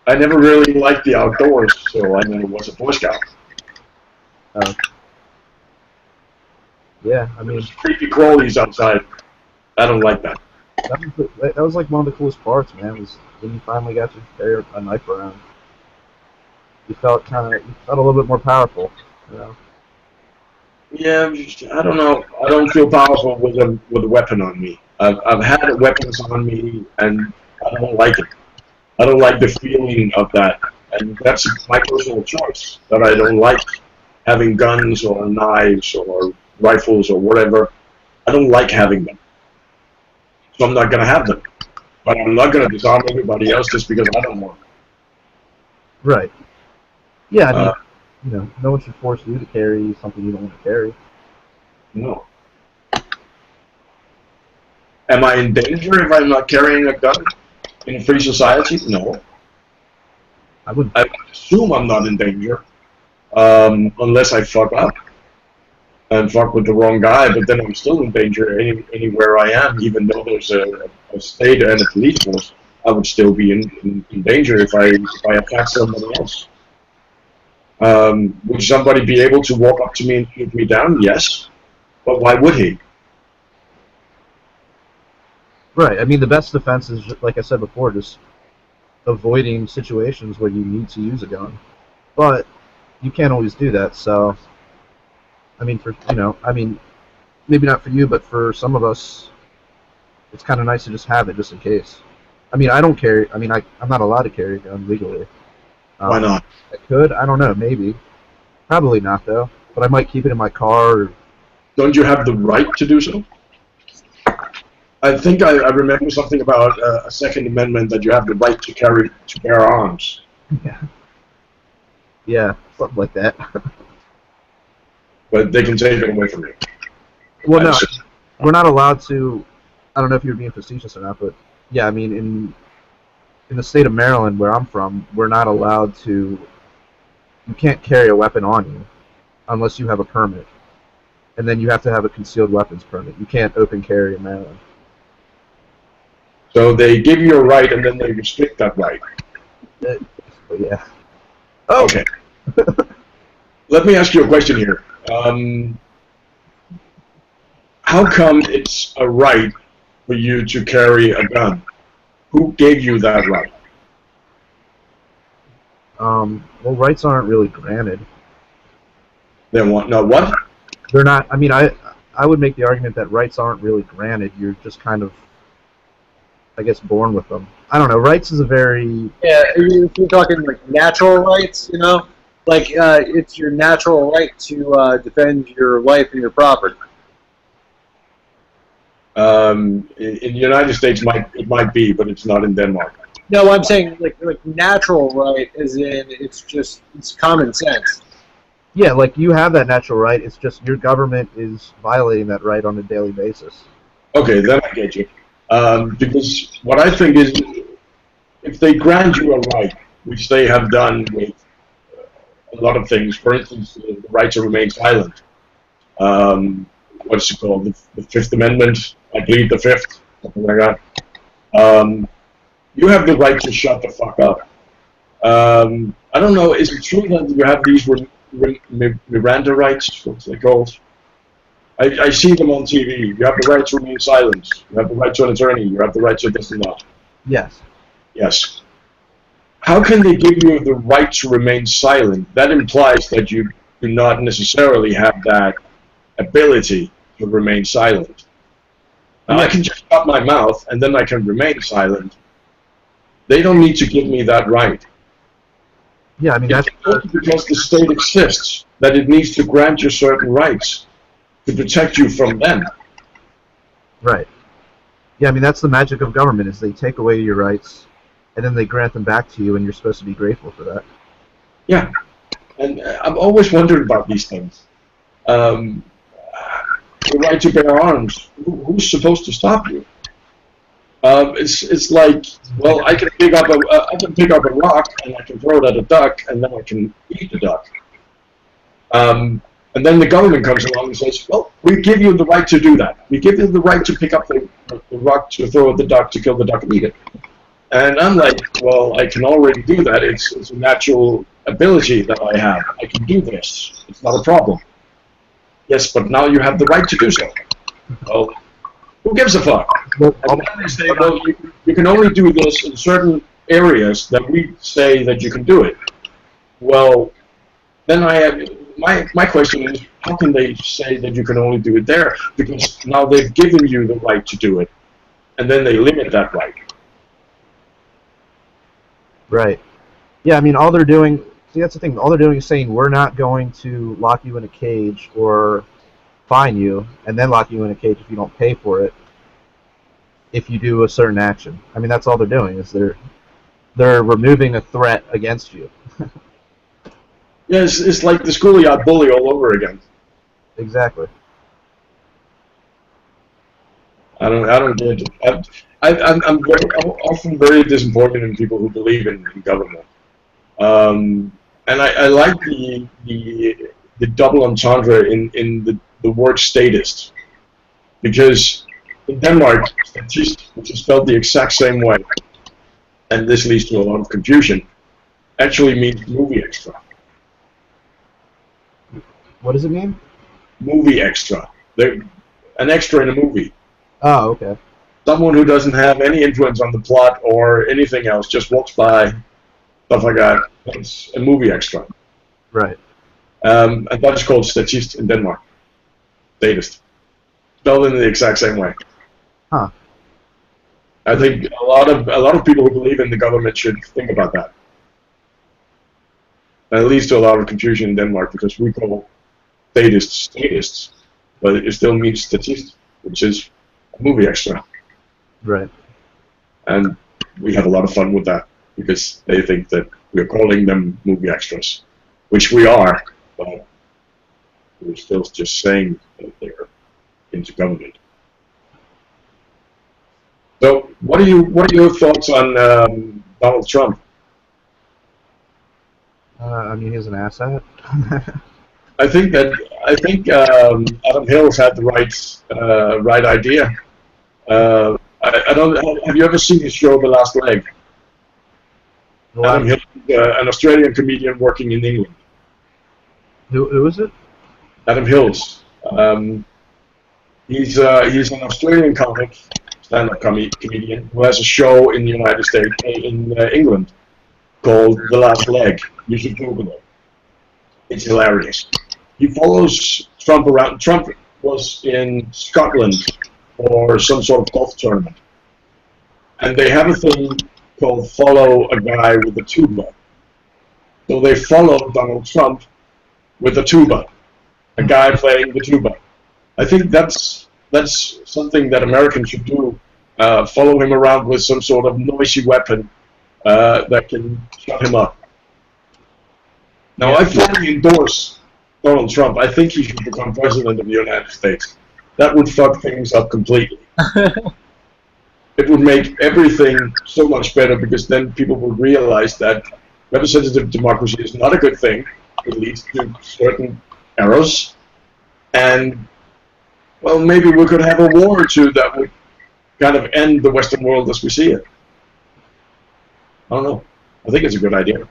[SPEAKER 3] I never really liked the outdoors, so I never was a Boy Scout.
[SPEAKER 1] Yeah, I mean,
[SPEAKER 3] There's creepy crawlies outside. I don't like that.
[SPEAKER 1] that was like one of the coolest parts, man. Was when you finally got to carry a knife around. You felt a little bit more powerful, you know.
[SPEAKER 3] Yeah, I don't know. I don't feel powerful with a weapon on me. I've had weapons on me, and I don't like it. I don't like the feeling of that, and that's my personal choice. That I don't like having guns or knives or rifles or whatever. I don't like having them, so I'm not gonna have them. But I'm not gonna disarm everybody else just because I don't want them.
[SPEAKER 1] Right. Yeah, I mean, no one should force you to carry something you don't want to carry.
[SPEAKER 3] No. Am I in danger if I'm not carrying a gun in a free society? No.
[SPEAKER 1] I would.
[SPEAKER 3] I would assume I'm not in danger, unless I fuck up and fuck with the wrong guy. But then I'm still in danger anywhere I am, even though there's a state and a police force. I would still be in danger if I attack somebody else. Would somebody be able to walk up to me and shoot me down? Yes. But why would he?
[SPEAKER 1] Right. I mean, the best defense is, like I said before, just avoiding situations where you need to use a gun. But you can't always do that. So, I mean, maybe not for you, but for some of us, it's kind of nice to just have it just in case. I mean, I don't carry. I mean, I'm not allowed to carry a gun legally.
[SPEAKER 3] Why not?
[SPEAKER 1] I could. I don't know. Maybe. Probably not, though. But I might keep it in my car. Or...
[SPEAKER 3] Don't you have the right to do so? I think I remember something about a Second Amendment that you have the right to bear arms.
[SPEAKER 1] Yeah. Yeah, something like that.
[SPEAKER 3] But they can take it away from you.
[SPEAKER 1] Well, no, we're not allowed to. I don't know if you're being facetious or not, but yeah, I mean, in the state of Maryland, where I'm from, we're not allowed to. You can't carry a weapon on you unless you have a permit, and then you have to have a concealed weapons permit. You can't open carry in Maryland.
[SPEAKER 3] So they give you a right, and then they restrict that right.
[SPEAKER 1] But yeah. Oh.
[SPEAKER 3] Okay. Let me ask you a question here. How come it's a right for you to carry a gun? Who gave you that right?
[SPEAKER 1] Well, rights aren't really granted.
[SPEAKER 3] Then what? No, what?
[SPEAKER 1] They're not. I mean, I would make the argument that rights aren't really granted. You're just kind of. I guess, born with them. I don't know. Rights is a very
[SPEAKER 2] Yeah, if you're talking like natural rights, like it's your natural right to defend your life and your property.
[SPEAKER 3] In the United States, it might be, but it's not in Denmark.
[SPEAKER 2] No, I'm saying like natural right, as in it's common sense.
[SPEAKER 1] yeah, like you have that natural right. It's just your government is violating that right on a daily basis.
[SPEAKER 3] Okay, then I get you. Because what I think is, if they grant you a right, which they have done with a lot of things, for instance, the right to remain silent. What's it called? The Fifth Amendment, I believe the Fifth, something like that. You have the right to shut the fuck up. I don't know, is it true that you have these Miranda rights, what's they called? I see them on TV. You have the right to remain silent. You have the right to an attorney. You have the right to this and that.
[SPEAKER 1] Yes.
[SPEAKER 3] Yes. How can they give you the right to remain silent? That implies that you do not necessarily have that ability to remain silent. Now, I can just shut my mouth and then I can remain silent. They don't need to give me that right.
[SPEAKER 1] Yeah, I mean, that's
[SPEAKER 3] because the state exists, that it needs to grant you certain rights to protect you from them.
[SPEAKER 1] right. Yeah, I mean, that's the magic of government, is they take away your rights, and then they grant them back to you, and you're supposed to be grateful for that.
[SPEAKER 3] Yeah, and I've always wondered about these things. The right to bear arms, who's supposed to stop you? It's like, well, I can pick up a rock and I can throw it at a duck, and then I can eat the duck. And then the government comes along and says, well, we give you the right to do that. We give you the right to pick up the rock to throw at the duck, to kill the duck and eat it. And I'm like, well, I can already do that. It's a natural ability that I have. I can do this. It's not a problem. Yes, but now you have the right to do so. Well, who gives a fuck? And then they say, well, you can only do this in certain areas that we say that you can do it. Well, then I have... My question is, how can they say that you can only do it there? Because now they've given you the right to do it, and then they limit that right.
[SPEAKER 1] Right. Yeah, I mean, all they're doing... See, that's the thing. All they're doing is saying, we're not going to lock you in a cage or fine you, and then lock you in a cage if you don't pay for it, if you do a certain action. I mean, that's all they're doing, is they're removing a threat against you.
[SPEAKER 3] Yeah, it's like the schoolyard bully all over again.
[SPEAKER 1] Exactly.
[SPEAKER 3] I don't get it. I'm often very disappointed in people who believe in government. And I like the double entendre in the word statist, because in Denmark, statist, which is spelled the exact same way, and this leads to a lot of confusion, actually means movie extra.
[SPEAKER 1] What does it mean?
[SPEAKER 3] Movie extra. They're an extra in a movie.
[SPEAKER 1] Oh, okay.
[SPEAKER 3] Someone who doesn't have any influence on the plot or anything else, just walks by, stuff like that. It's a movie extra.
[SPEAKER 1] Right.
[SPEAKER 3] And that is called statist in Denmark. Statist. Spelled in the exact same way.
[SPEAKER 1] Huh.
[SPEAKER 3] I think a lot of people who believe in the government should think about that. And it leads to a lot of confusion in Denmark, because we call statists, but it still means statist, which is a movie extra.
[SPEAKER 1] Right.
[SPEAKER 3] And we have a lot of fun with that, because they think that we're calling them movie extras, which we are, but we're still just saying that they're into government. So, what are your thoughts on Donald Trump?
[SPEAKER 1] I mean, he's an asset.
[SPEAKER 3] I think Adam Hills had the right idea. I don't. Have you ever seen his show, The Last Leg? Adam Hills, an Australian comedian working in England.
[SPEAKER 1] Who is it?
[SPEAKER 3] Adam Hills. He's an Australian comic, stand-up comedian, who has a show in the United States, in England, called The Last Leg. You should Google it. It's hilarious. He follows Trump around. Trump was in Scotland for some sort of golf tournament. and they have a thing called follow a guy with a tuba. So they followed Donald Trump with a tuba, a guy playing the tuba. I think that's something that Americans should do. Follow him around with some sort of noisy weapon that can shut him up. Now, I fully endorse Donald Trump. I think he should become president of the United States. That would fuck things up completely. It would make everything so much better because then people would realize that representative democracy is not a good thing. It leads to certain errors. And, well, maybe we could have a war or two that would kind of end the Western world as we see it. I don't know. I think it's a good idea.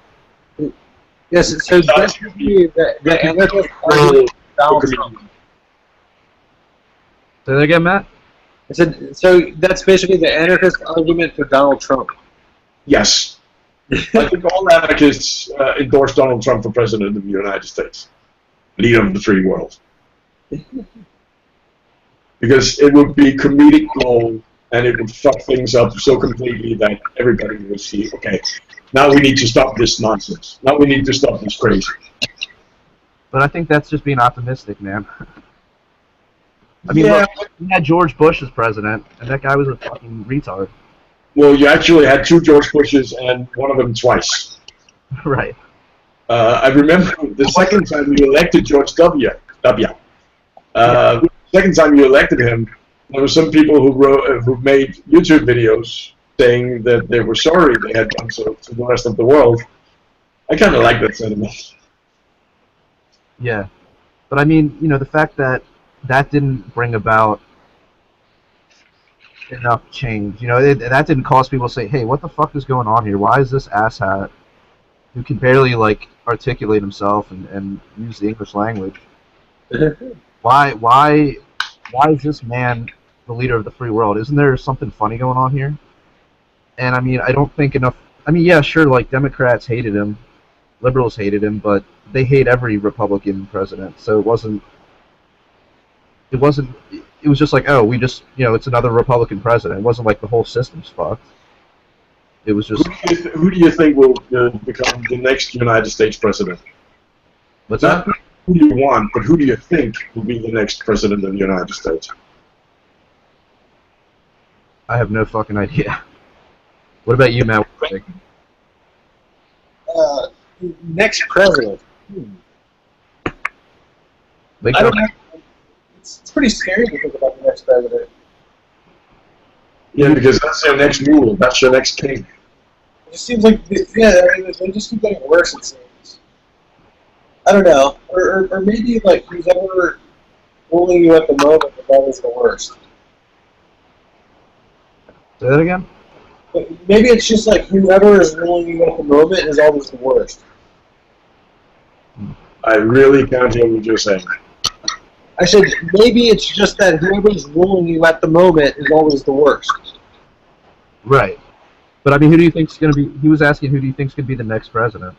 [SPEAKER 2] Yes, so that's the anarchist argument for Donald Trump.
[SPEAKER 1] Say that again, Matt?
[SPEAKER 2] I said, so that's basically the anarchist argument for Donald Trump.
[SPEAKER 3] Yes. I think all anarchists endorse Donald Trump for president of the United States, leader of the free world. Because it would be comedic gold, and it would fuck things up so completely that everybody would see, okay, now we need to stop this nonsense. Now we need to stop this crazy.
[SPEAKER 1] But I think that's just being optimistic, man. I mean,
[SPEAKER 2] Yeah.
[SPEAKER 1] look, we had George Bush as president, and that guy was a fucking retard.
[SPEAKER 3] Well, you actually had two George Bushes, and one of them twice.
[SPEAKER 1] Right.
[SPEAKER 3] I remember the second time you elected George W. The second time you elected him, there were some people who made YouTube videos saying that they were sorry they had done so to the rest of the world. I kind of like that sentiment.
[SPEAKER 1] Yeah. But I mean, you know, the fact that that didn't bring about enough change, you know, that didn't cause people to say, hey, what the fuck is going on here? Why is this asshat who can barely, like, articulate himself and use the English language? Why is this man the leader of the free world? Isn't there something funny going on here? And I mean, I don't think enough. I mean, yeah, sure, like Democrats hated him, liberals hated him, but they hate every Republican president. So it was just like, oh, we just, you know, it's another Republican president. It wasn't like the whole system's fucked. It was just.
[SPEAKER 3] Who do you think will become the next United States president?
[SPEAKER 1] What's
[SPEAKER 3] Not
[SPEAKER 1] that?
[SPEAKER 3] who do you want, but who do you think will be the next president of the United States?
[SPEAKER 1] I have no fucking idea. What about you, Matt? What do you think?
[SPEAKER 2] Next president.
[SPEAKER 1] Big
[SPEAKER 2] I don't
[SPEAKER 1] time.
[SPEAKER 2] know. It's pretty scary to think about the next president.
[SPEAKER 3] Yeah, because that's your next rule. That's your next king.
[SPEAKER 2] It just seems like, yeah, I mean, they just keep getting worse, it seems. I don't know. Or maybe, like, who's ever ruling you at the moment is always the worst.
[SPEAKER 1] Say that again?
[SPEAKER 2] Maybe it's just like whoever is ruling you at the moment is always the worst.
[SPEAKER 3] I really can't hear what you're saying.
[SPEAKER 2] I said maybe it's just that whoever's ruling you at the moment is always the worst.
[SPEAKER 1] Right. But I mean, who do you think's going to be? He was asking, who do you think's going to be the next president?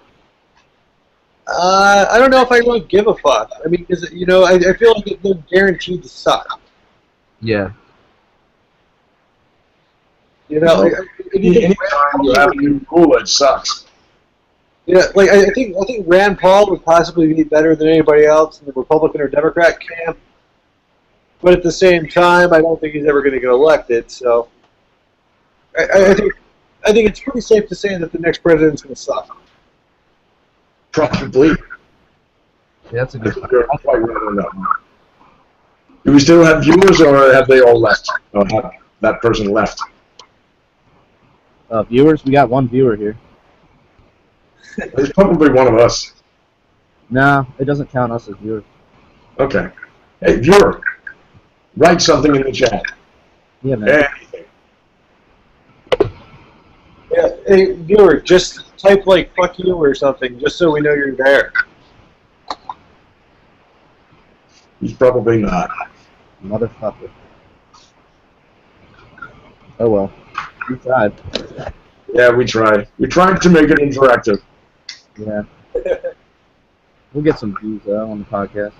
[SPEAKER 2] I don't know if I really give a fuck. I mean, because you know, I feel like they're guaranteed to suck.
[SPEAKER 1] Yeah.
[SPEAKER 2] You know,
[SPEAKER 3] Anytime you have a new rule, it sucks.
[SPEAKER 2] yeah, like I think Rand Paul would possibly be better than anybody else in the Republican or Democrat camp. But at the same time, I don't think he's ever going to get elected. So, I think it's pretty safe to say that the next president's going to suck.
[SPEAKER 3] Probably.
[SPEAKER 1] Yeah, that's a good
[SPEAKER 3] I think you're quite right on that one. Do we still have viewers, or have they all left? Or have that person left?
[SPEAKER 1] Viewers, we got one viewer here.
[SPEAKER 3] It's probably one of us.
[SPEAKER 1] No, it doesn't count us as viewers.
[SPEAKER 3] Okay. Hey, viewer, write something in the chat.
[SPEAKER 1] Yeah, man.
[SPEAKER 3] Anything.
[SPEAKER 2] Yeah, hey, viewer, just type like "fuck you" or something, just so we know you're there.
[SPEAKER 3] He's probably not.
[SPEAKER 1] Motherfucker. Oh well. We tried.
[SPEAKER 3] Yeah, we tried. We tried to make it interactive.
[SPEAKER 1] Yeah. We'll get some views though on the podcast.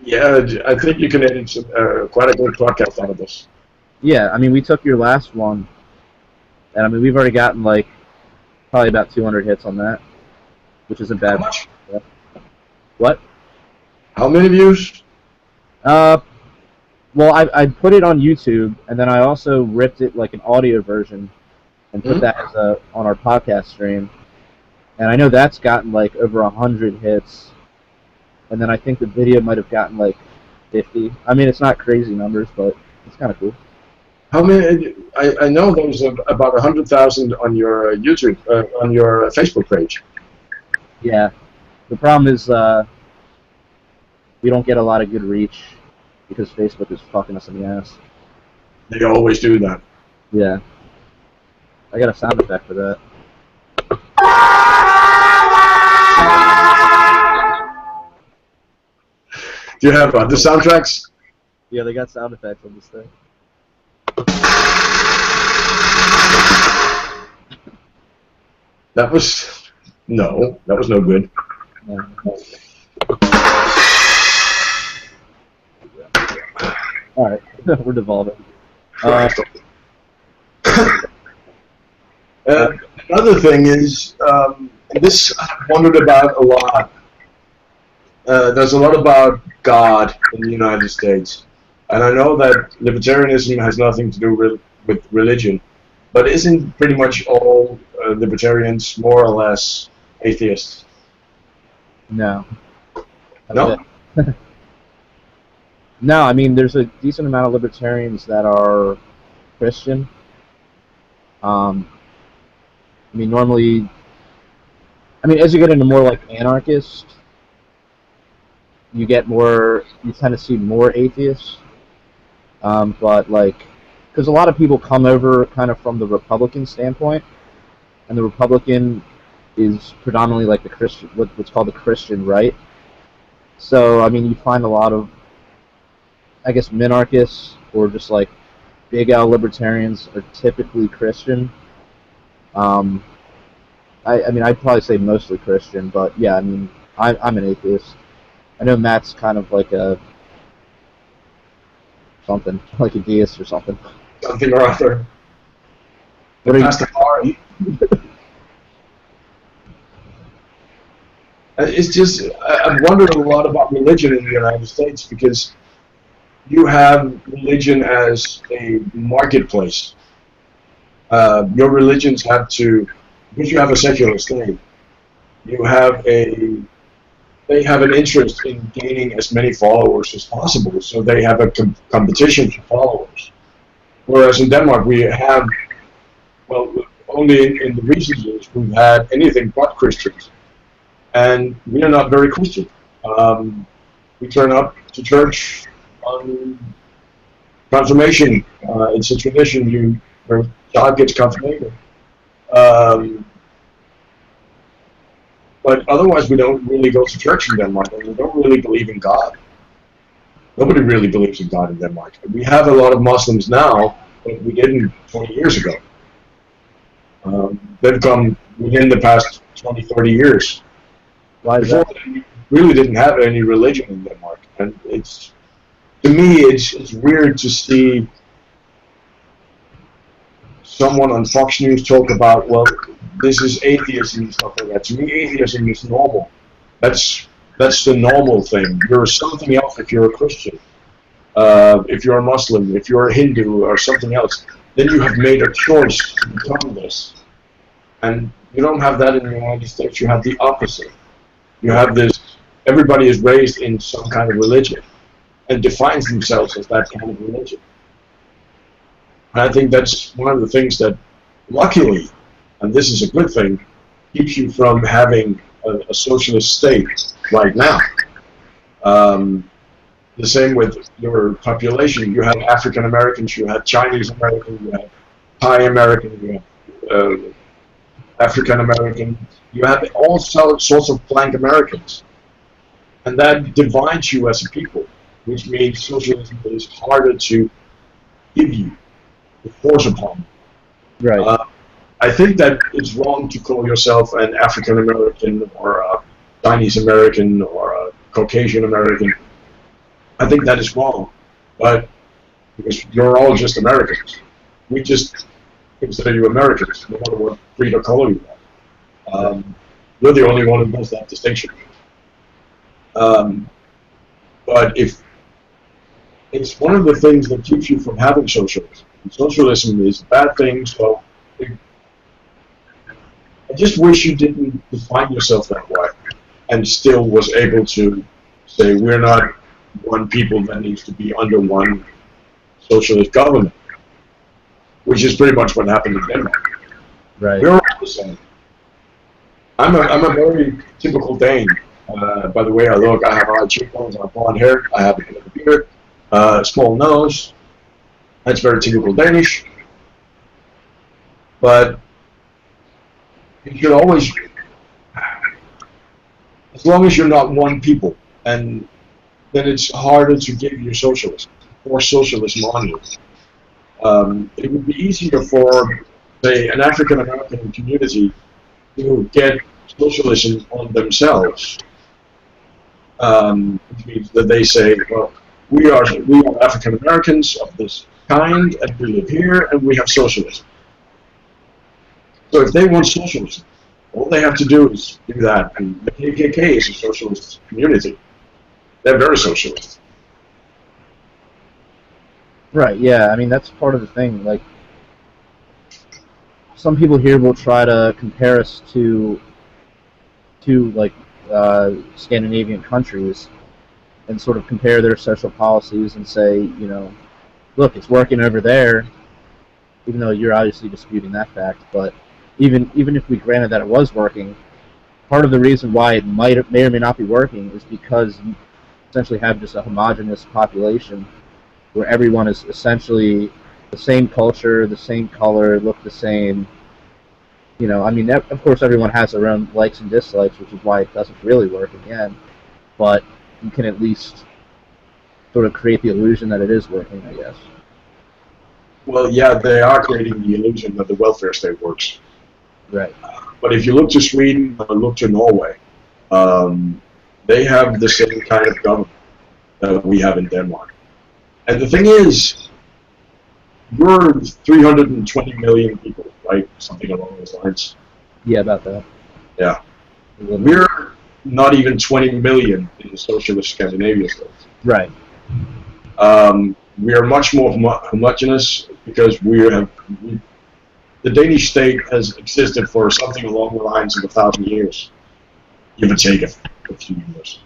[SPEAKER 3] Yeah, I think you can edit some, quite a good podcast out of this.
[SPEAKER 1] Yeah, I mean, we took your last one, and I mean, we've already gotten like probably about 200 hits on that, which isn't
[SPEAKER 3] How
[SPEAKER 1] bad.
[SPEAKER 3] much?
[SPEAKER 1] What?
[SPEAKER 3] How many views?
[SPEAKER 1] Uh, well, I put it on YouTube, and then I also ripped it like an audio version and put that as on our podcast stream. And I know that's gotten like over 100 hits, and then I think the video might have gotten like 50. I mean, it's not crazy numbers, but it's kind of cool.
[SPEAKER 3] How many? I know there's about 100,000 on your YouTube, on your Facebook page.
[SPEAKER 1] Yeah, the problem is we don't get a lot of good reach because Facebook is fucking us in the ass.
[SPEAKER 3] They always do that.
[SPEAKER 1] Yeah, I got a sound effect for that.
[SPEAKER 3] Do you have the soundtracks?
[SPEAKER 1] Yeah, they got sound effects on this thing.
[SPEAKER 3] That was no good.
[SPEAKER 1] Yeah. All right, we're devolving.
[SPEAKER 3] Another thing is, this I've wondered about a lot. There's a lot about God in the United States, and I know that libertarianism has nothing to do with religion, but isn't pretty much all libertarians more or less atheists?
[SPEAKER 1] No.
[SPEAKER 3] No?
[SPEAKER 1] No, I mean, there's a decent amount of libertarians that are Christian. I mean, normally, as you get into more like anarchist, you tend to see more atheists. But like, because a lot of people come over kind of from the Republican standpoint, and the Republican is predominantly like the Christian, what's called the Christian right. So, I mean, you find a lot of, I guess, minarchists or just like big L libertarians are typically Christian. I mean, I'd probably say mostly Christian, but yeah, I mean, I'm an atheist. I know Matt's kind of like something, like a deist or something.
[SPEAKER 3] Something or other.
[SPEAKER 1] What are you?
[SPEAKER 3] Pastafari. It's just, I've wondered a lot about religion in the United States because you have religion as a marketplace. Your religions have to, because you have a secular state, they have an interest in gaining as many followers as possible, so they have a competition for followers. Whereas in Denmark, we have, well, only in the recent years, we've had anything but Christians. And we are not very Christian. We turn up to church on confirmation. It's a tradition. Your child gets confirmed. But otherwise, we don't really go to church in Denmark, and we don't really believe in God. Nobody really believes in God in Denmark. We have a lot of Muslims now, but we didn't 20 years ago. They've come within the past 20, 30 years.
[SPEAKER 1] Why is
[SPEAKER 3] Before
[SPEAKER 1] that?
[SPEAKER 3] we really didn't have any religion in Denmark, and to me it's weird to see someone on Fox News talk about, well, this is atheism and stuff like that. To me, atheism is normal. That's the normal thing. You're something else if you're a Christian, if you're a Muslim, if you're a Hindu or something else. Then you have made a choice to become this, and you don't have that in the United States. You have the opposite. You have this, everybody is raised in some kind of religion and defines themselves as that kind of religion. And I think that's one of the things that, luckily, and this is a good thing, keeps you from having a socialist state right now. The same with your population. You have African Americans, you have Chinese Americans, you have Thai Americans, you have African Americans. You have all sorts of blank Americans. And that divides you as a people, which means socialism is harder to give you, to force upon you.
[SPEAKER 1] Right.
[SPEAKER 3] I think that it's wrong to call yourself an African American or a Chinese American or a Caucasian American. I think that is wrong. But because you're all just Americans. We just consider you Americans, no matter what creed or color you are. You're the only one who does that distinction. But if it's one of the things that keeps you from having socialism. Socialism is a bad thing, so I just wish you didn't define yourself that way and still was able to say we're not one people that needs to be under one socialist government, which is pretty much what happened in Denmark.
[SPEAKER 1] Right.
[SPEAKER 3] We're all the same. I'm a very typical Dane. By the way I look, I have high cheekbones, I have blonde hair, I have a beard, small nose. That's very typical Danish. But you should always, as long as you're not one people, and then it's harder to give you socialism or socialism on you. It would be easier for, say, an African American community to get socialism on themselves. Which means that they say, well, we are African Americans of this kind, and we live here, and we have socialism. So if they want socialism, all they have to do is do that. And the KKK is a socialist community. They're very socialist.
[SPEAKER 1] Right, yeah, I mean, that's part of the thing. Like, some people here will try to compare us to like, Scandinavian countries and sort of compare their social policies and say, you know, look, it's working over there, even though you're obviously disputing that fact. But even if we granted that it was working, part of the reason why it may or may not be working is because you essentially have just a homogenous population where everyone is essentially the same culture, the same color, look the same. You know, I mean, of course, everyone has their own likes and dislikes, which is why it doesn't really work again. But you can at least sort of create the illusion that it is working, I guess.
[SPEAKER 3] Well, yeah, they are creating the illusion that the welfare state works.
[SPEAKER 1] Right.
[SPEAKER 3] But if you look to Sweden or look to Norway, they have the same kind of government that we have in Denmark. And the thing is, we're 320 million people, right? Something along those lines.
[SPEAKER 1] Yeah, about that.
[SPEAKER 3] Yeah. We're not even 20 million in the socialist Scandinavia states.
[SPEAKER 1] Right.
[SPEAKER 3] We are much more homogeneous because the Danish state has existed for something along the lines of 1,000 years, give or take a few years.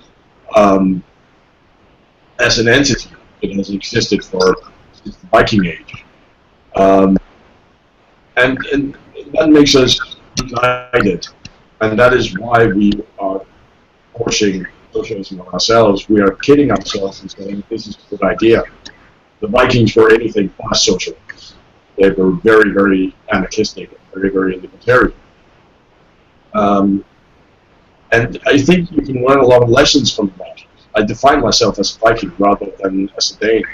[SPEAKER 3] As an entity, it has existed since the Viking Age. And that makes us united, and that is why we are pushing socialism on ourselves. We are kidding ourselves and saying this is a good idea. The Vikings were anything but socialists. They were very, very anarchistic, very, very libertarian. And I think you can learn a lot of lessons from the Vikings. I define myself as a Viking rather than as a Dane.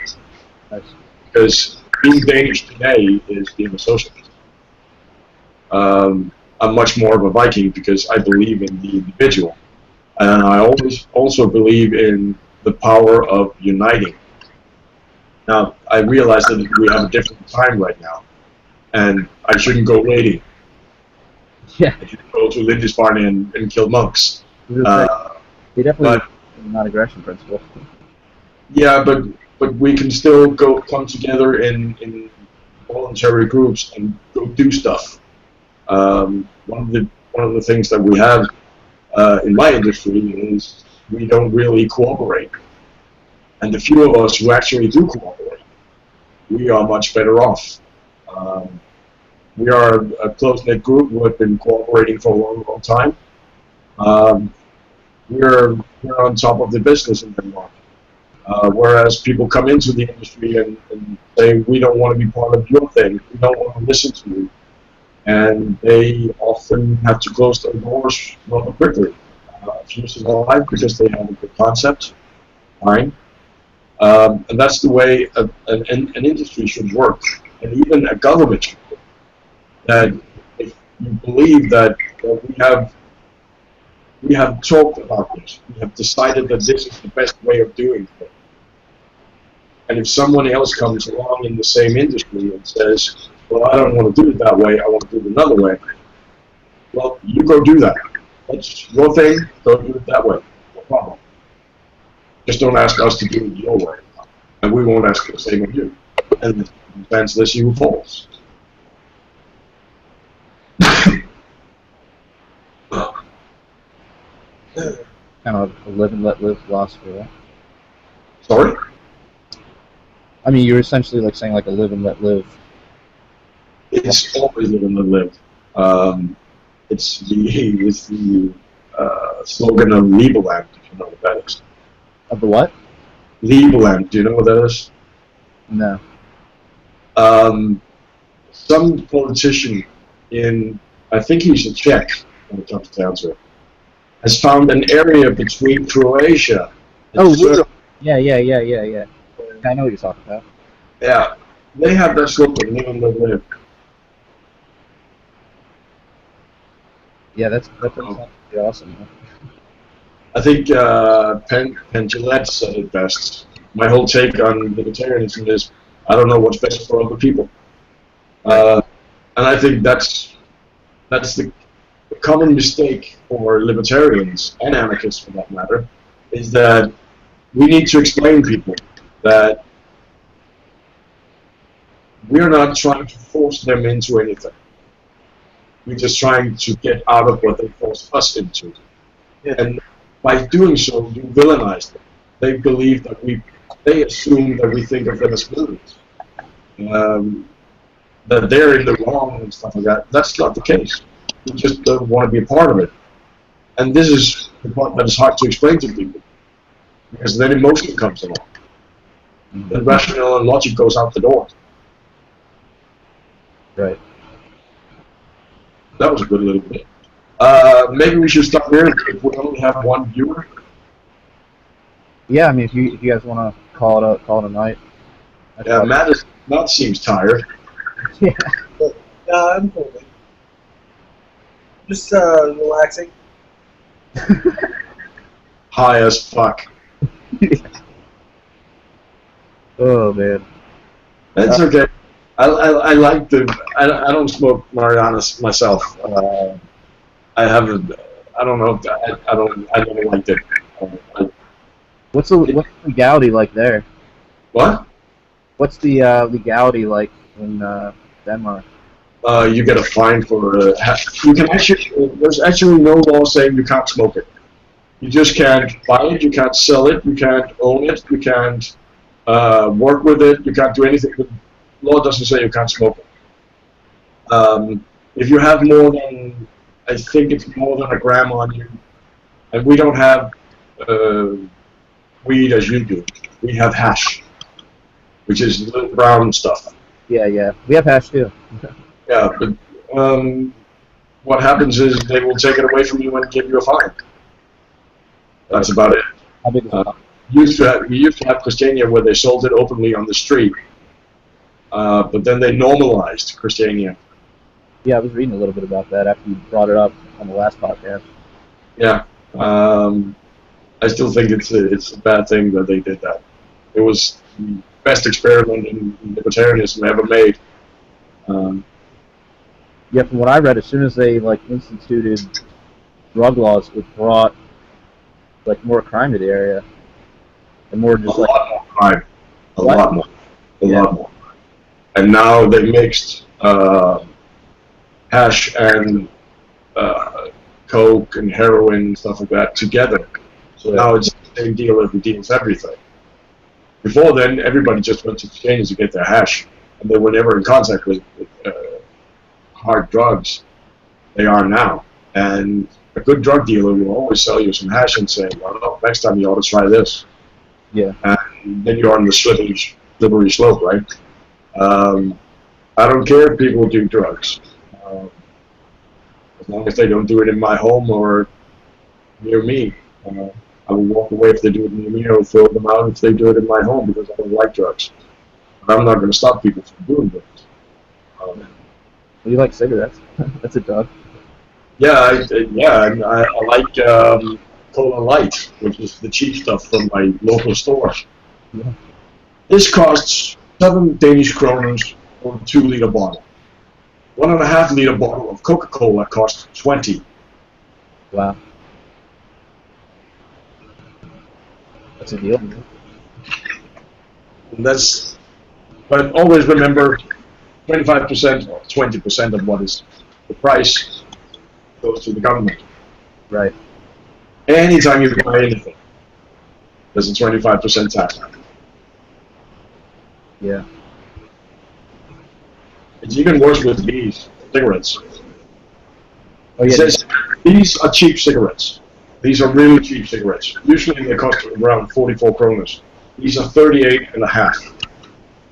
[SPEAKER 3] Because being Danish today is being a socialist. I'm much more of a Viking because I believe in the individual. And I also believe in the power of uniting. Now, I realize that we have a different time right now, and I shouldn't go raiding.
[SPEAKER 1] Yeah.
[SPEAKER 3] I should go to Lindisfarne and kill monks.
[SPEAKER 1] They definitely non-aggression principle.
[SPEAKER 3] Yeah, but we can still come together in voluntary groups and go do stuff. One of the things that we have in my industry is we don't really cooperate. And the few of us who actually do cooperate, we are much better off. We are a close-knit group who have been cooperating for a long, long time. We're on top of the business in Denmark. Whereas people come into the industry and say, we don't want to be part of your thing, we don't want to listen to you. And they often have to close their doors rather quickly. A few survive because they have a good concept, fine. And that's the way an industry should work, and even a government should work. That if you believe that we have talked about this, we have decided that this is the best way of doing things, And if someone else comes along in the same industry and says, well, I don't want to do it that way, I want to do it another way, well, you go do that. That's your thing, go do it that way. No problem. Just don't ask us to do it your way. And we won't ask the same of you. And the defenseless you falls.
[SPEAKER 1] Kind of a live and let live philosophy, right?
[SPEAKER 3] Sorry?
[SPEAKER 1] I mean, you're essentially like saying like a live and let live.
[SPEAKER 3] It's always live and let live. It's the slogan of Liebeland, if you know what that is.
[SPEAKER 1] Of the what?
[SPEAKER 3] Liebeland, do you know what that is?
[SPEAKER 1] No.
[SPEAKER 3] Some politician in, I think he's a Czech, when it comes down to it, has found an area between Croatia and Serbia.
[SPEAKER 1] Yeah. I know what you're talking about.
[SPEAKER 3] Yeah, they have that slogan, live and let live.
[SPEAKER 1] Yeah, that's pretty awesome. Man.
[SPEAKER 3] I think Penn Jillette said it best. My whole take on libertarianism is, I don't know what's best for other people. And I think that's the common mistake for libertarians, and anarchists for that matter, is that we need to explain to people that we're not trying to force them into anything. We're just trying to get out of what they forced us into.
[SPEAKER 2] Yeah.
[SPEAKER 3] And by doing so, you villainize them. They believe that they assume that we think of them as villains. That they're in the wrong and stuff like that. That's not the case. We just don't want to be a part of it. And this is the part that is hard to explain to people. Because then emotion comes along. Then rationale and logic goes out the door.
[SPEAKER 1] Right.
[SPEAKER 3] That was a good little bit. Maybe we should stop here if we only have one viewer.
[SPEAKER 1] Yeah, I mean, if you guys want to call it a night.
[SPEAKER 3] Yeah, Matt seems tired.
[SPEAKER 1] Yeah.
[SPEAKER 2] I'm cool. Just relaxing.
[SPEAKER 3] High as fuck.
[SPEAKER 1] Oh man.
[SPEAKER 3] That's okay. I like I don't smoke marijuana myself. I haven't. I don't know. I don't like it.
[SPEAKER 1] What's the legality like there?
[SPEAKER 3] What?
[SPEAKER 1] What's the legality like in Denmark?
[SPEAKER 3] You get a fine for. You can actually. There's actually no law saying you can't smoke it. You just can't buy it. You can't sell it. You can't own it. You can't work with it. You can't do anything. The law doesn't say you can't smoke it. If you have more than, I think it's more than a gram on you, and we don't have weed as you do. We have hash, which is little brown stuff.
[SPEAKER 1] Yeah. We have hash too.
[SPEAKER 3] Yeah, but what happens is they will take it away from you and give you a fine. That's about it.
[SPEAKER 1] How big is it?
[SPEAKER 3] We used to have Christiania where they sold it openly on the street, but then they normalized Christiania.
[SPEAKER 1] Yeah, I was reading a little bit about that after you brought it up on the last podcast.
[SPEAKER 3] Yeah, I still think it's a bad thing that they did that. It was the best experiment in libertarianism ever made.
[SPEAKER 1] Yeah, from what I read, as soon as they instituted drug laws, it brought more crime to the area, and more just
[SPEAKER 3] a lot more crime, a
[SPEAKER 1] what?
[SPEAKER 3] lot more. And now they mixed hash and coke and heroin and stuff like that together. So now it's the same dealer who deals everything. Before then, everybody just went to exchanges to get their hash, and they were never in contact with hard drugs. They are now. And a good drug dealer will always sell you some hash and say, well, next time you ought to try this.
[SPEAKER 1] Yeah.
[SPEAKER 3] And then you're on the slippery slope, right? I don't care if people do drugs. As long as they don't do it in my home or near me. I will walk away if they do it near me, or throw them out if they do it in my home because I don't like drugs. But I'm not going to stop people from doing drugs.
[SPEAKER 1] You like cigarettes? That's a drug.
[SPEAKER 3] Yeah, I like Cola Light, which is the cheap stuff from my local store.
[SPEAKER 1] Yeah.
[SPEAKER 3] This costs 7 Danish kroners for a 2-liter bottle. 1.5-liter bottle of Coca-Cola costs 20.
[SPEAKER 1] Wow. That's a deal.
[SPEAKER 3] And but always remember, 25% or 20% of what is the price goes to the government.
[SPEAKER 1] Right.
[SPEAKER 3] Anytime you buy anything, there's a 25% tax.
[SPEAKER 1] Yeah.
[SPEAKER 3] It's even worse with these cigarettes.
[SPEAKER 1] Oh
[SPEAKER 3] It
[SPEAKER 1] yeah.
[SPEAKER 3] says these are cheap cigarettes. These are really cheap cigarettes. Usually they cost around 44 kroners. These are 38.5.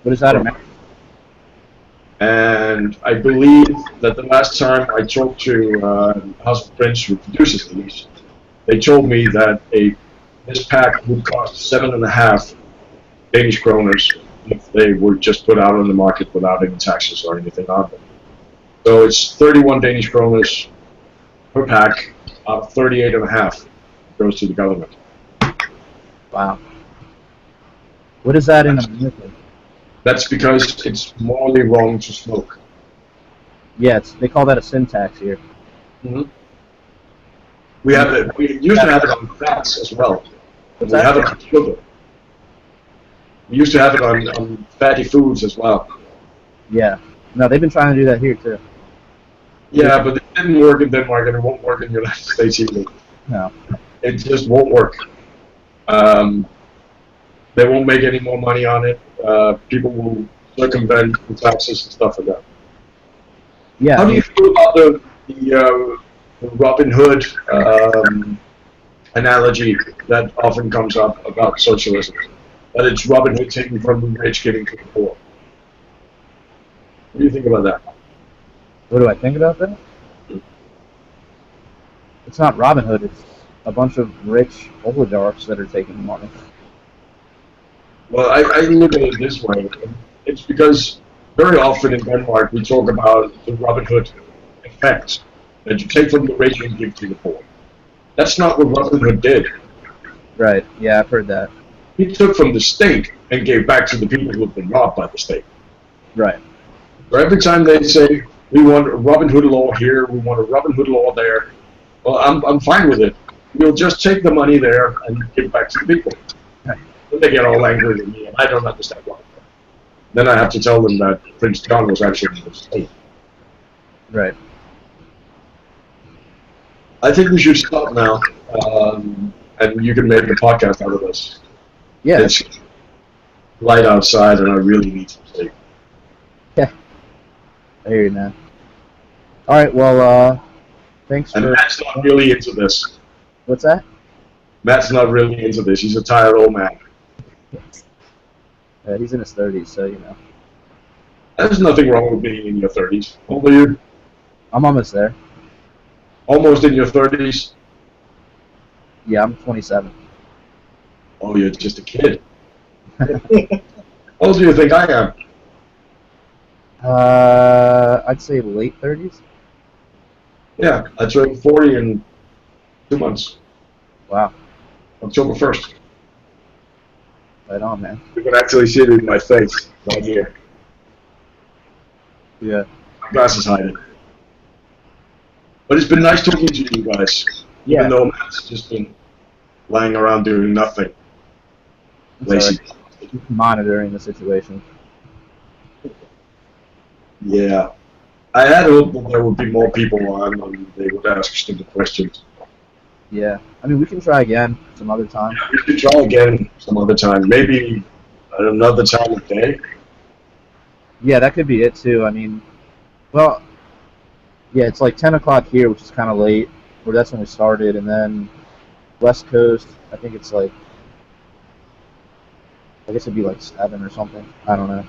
[SPEAKER 1] What is that amount?
[SPEAKER 3] And I believe that the last time I talked to House of Prince, who produces these, they told me that this pack would cost 7.5 Danish kroners if they were just put out on the market without any taxes or anything on them. So it's 31 Danish kroners per pack out of 38.5 goes to the government.
[SPEAKER 1] Wow. What is that in America?
[SPEAKER 3] That's because it's morally wrong to smoke.
[SPEAKER 1] Yeah, they call that a sin tax here.
[SPEAKER 3] Mm-hmm. We used to have it on fats as well.
[SPEAKER 1] What's
[SPEAKER 3] We
[SPEAKER 1] that?
[SPEAKER 3] have it on sugar. We used to have it on fatty foods as well.
[SPEAKER 1] Yeah. No, they've been trying to do that here too.
[SPEAKER 3] Yeah, but it didn't work in Denmark and it won't work in the United States either.
[SPEAKER 1] No.
[SPEAKER 3] It just won't work. They won't make any more money on it. People will circumvent the taxes and stuff like that.
[SPEAKER 1] Yeah.
[SPEAKER 3] How do you feel about the Robin Hood analogy that often comes up about socialism? That it's Robin Hood taking from the rich, giving to the poor. What do you think about that?
[SPEAKER 1] What do I think about that? It's not Robin Hood. It's a bunch of rich oligarchs that are taking money.
[SPEAKER 3] Well, I look at it this way. It's because very often in Denmark we talk about the Robin Hood effect, that you take from the rich and give to the poor. That's not what Robin Hood did.
[SPEAKER 1] Right. Yeah, I've heard that.
[SPEAKER 3] He took from the state and gave back to the people who have been robbed by the state.
[SPEAKER 1] Right.
[SPEAKER 3] So every time they say, we want a Robin Hood law here, we want a Robin Hood law there, well, I'm fine with it. We'll just take the money there and give back to the people. Then they get all angry at me, and I don't understand why. Then I have to tell them that Prince John was actually in the state.
[SPEAKER 1] Right.
[SPEAKER 3] I think we should stop now, and you can make a podcast out of this.
[SPEAKER 1] Yeah.
[SPEAKER 3] It's light outside, and I really need some sleep.
[SPEAKER 1] Yeah. I hear you, man. All right. Well, thanks
[SPEAKER 3] And
[SPEAKER 1] for.
[SPEAKER 3] Matt's not really into this.
[SPEAKER 1] What's that?
[SPEAKER 3] Matt's not really into this. He's a tired old man.
[SPEAKER 1] He's in his 30s, so you know.
[SPEAKER 3] There's nothing wrong with being in your 30s. How old are you?
[SPEAKER 1] I'm almost there.
[SPEAKER 3] Almost in your 30s?
[SPEAKER 1] Yeah, I'm 27.
[SPEAKER 3] Oh, you're just a kid. How old do you think I am?
[SPEAKER 1] I'd say late 30s.
[SPEAKER 3] Yeah, I turned 40 in 2 months.
[SPEAKER 1] Wow.
[SPEAKER 3] October 1st.
[SPEAKER 1] Right on, man.
[SPEAKER 3] You can actually see it in my face right here.
[SPEAKER 1] Yeah.
[SPEAKER 3] My glasses hide it. But it's been nice talking to you guys.
[SPEAKER 1] Yeah.
[SPEAKER 3] Even though Matt's just been lying around doing nothing. Lazy.
[SPEAKER 1] Monitoring the situation.
[SPEAKER 3] Yeah. I had hoped that there would be more people on and they would ask stupid questions.
[SPEAKER 1] Yeah. I mean, we can try again some other time.
[SPEAKER 3] We should try again some other time. Maybe at another time of day.
[SPEAKER 1] Yeah, that could be it, too. I mean, well, yeah, it's like 10 o'clock here, which is kind of late, or that's when we started, and then West Coast, I think it's like, I guess it'd be like 7 or something. I don't know.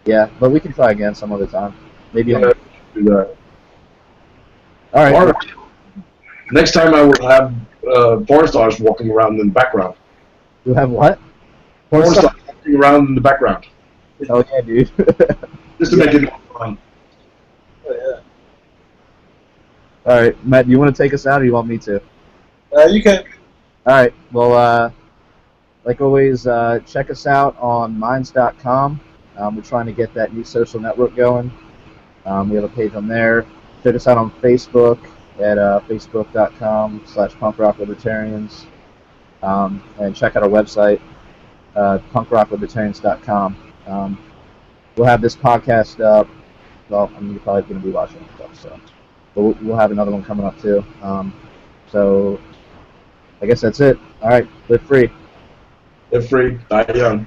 [SPEAKER 1] Yeah, but we can try again some other time. Maybe
[SPEAKER 3] Yeah, do that.
[SPEAKER 1] All right.
[SPEAKER 3] Or, next time I will have porn stars walking around in the background.
[SPEAKER 1] You have what?
[SPEAKER 3] Porn stars walking around in the background.
[SPEAKER 1] Oh, yeah, dude.
[SPEAKER 3] Just to make it more fun.
[SPEAKER 2] Oh, yeah.
[SPEAKER 1] All right, Matt, do you want to take us out, or you want me to?
[SPEAKER 2] You can.
[SPEAKER 1] All right. Well, like always, check us out on minds.com. We're trying to get that new social network going. We have a page on there. Check us out on Facebook at facebook.com/punkrocklibertarians. And check out our website, punkrocklibertarians.com. We'll have this podcast up. Well, I mean, you're probably going to be watching stuff, so. But we'll have another one coming up, too. So, I guess that's it. All right, live free.
[SPEAKER 3] Live free, die young.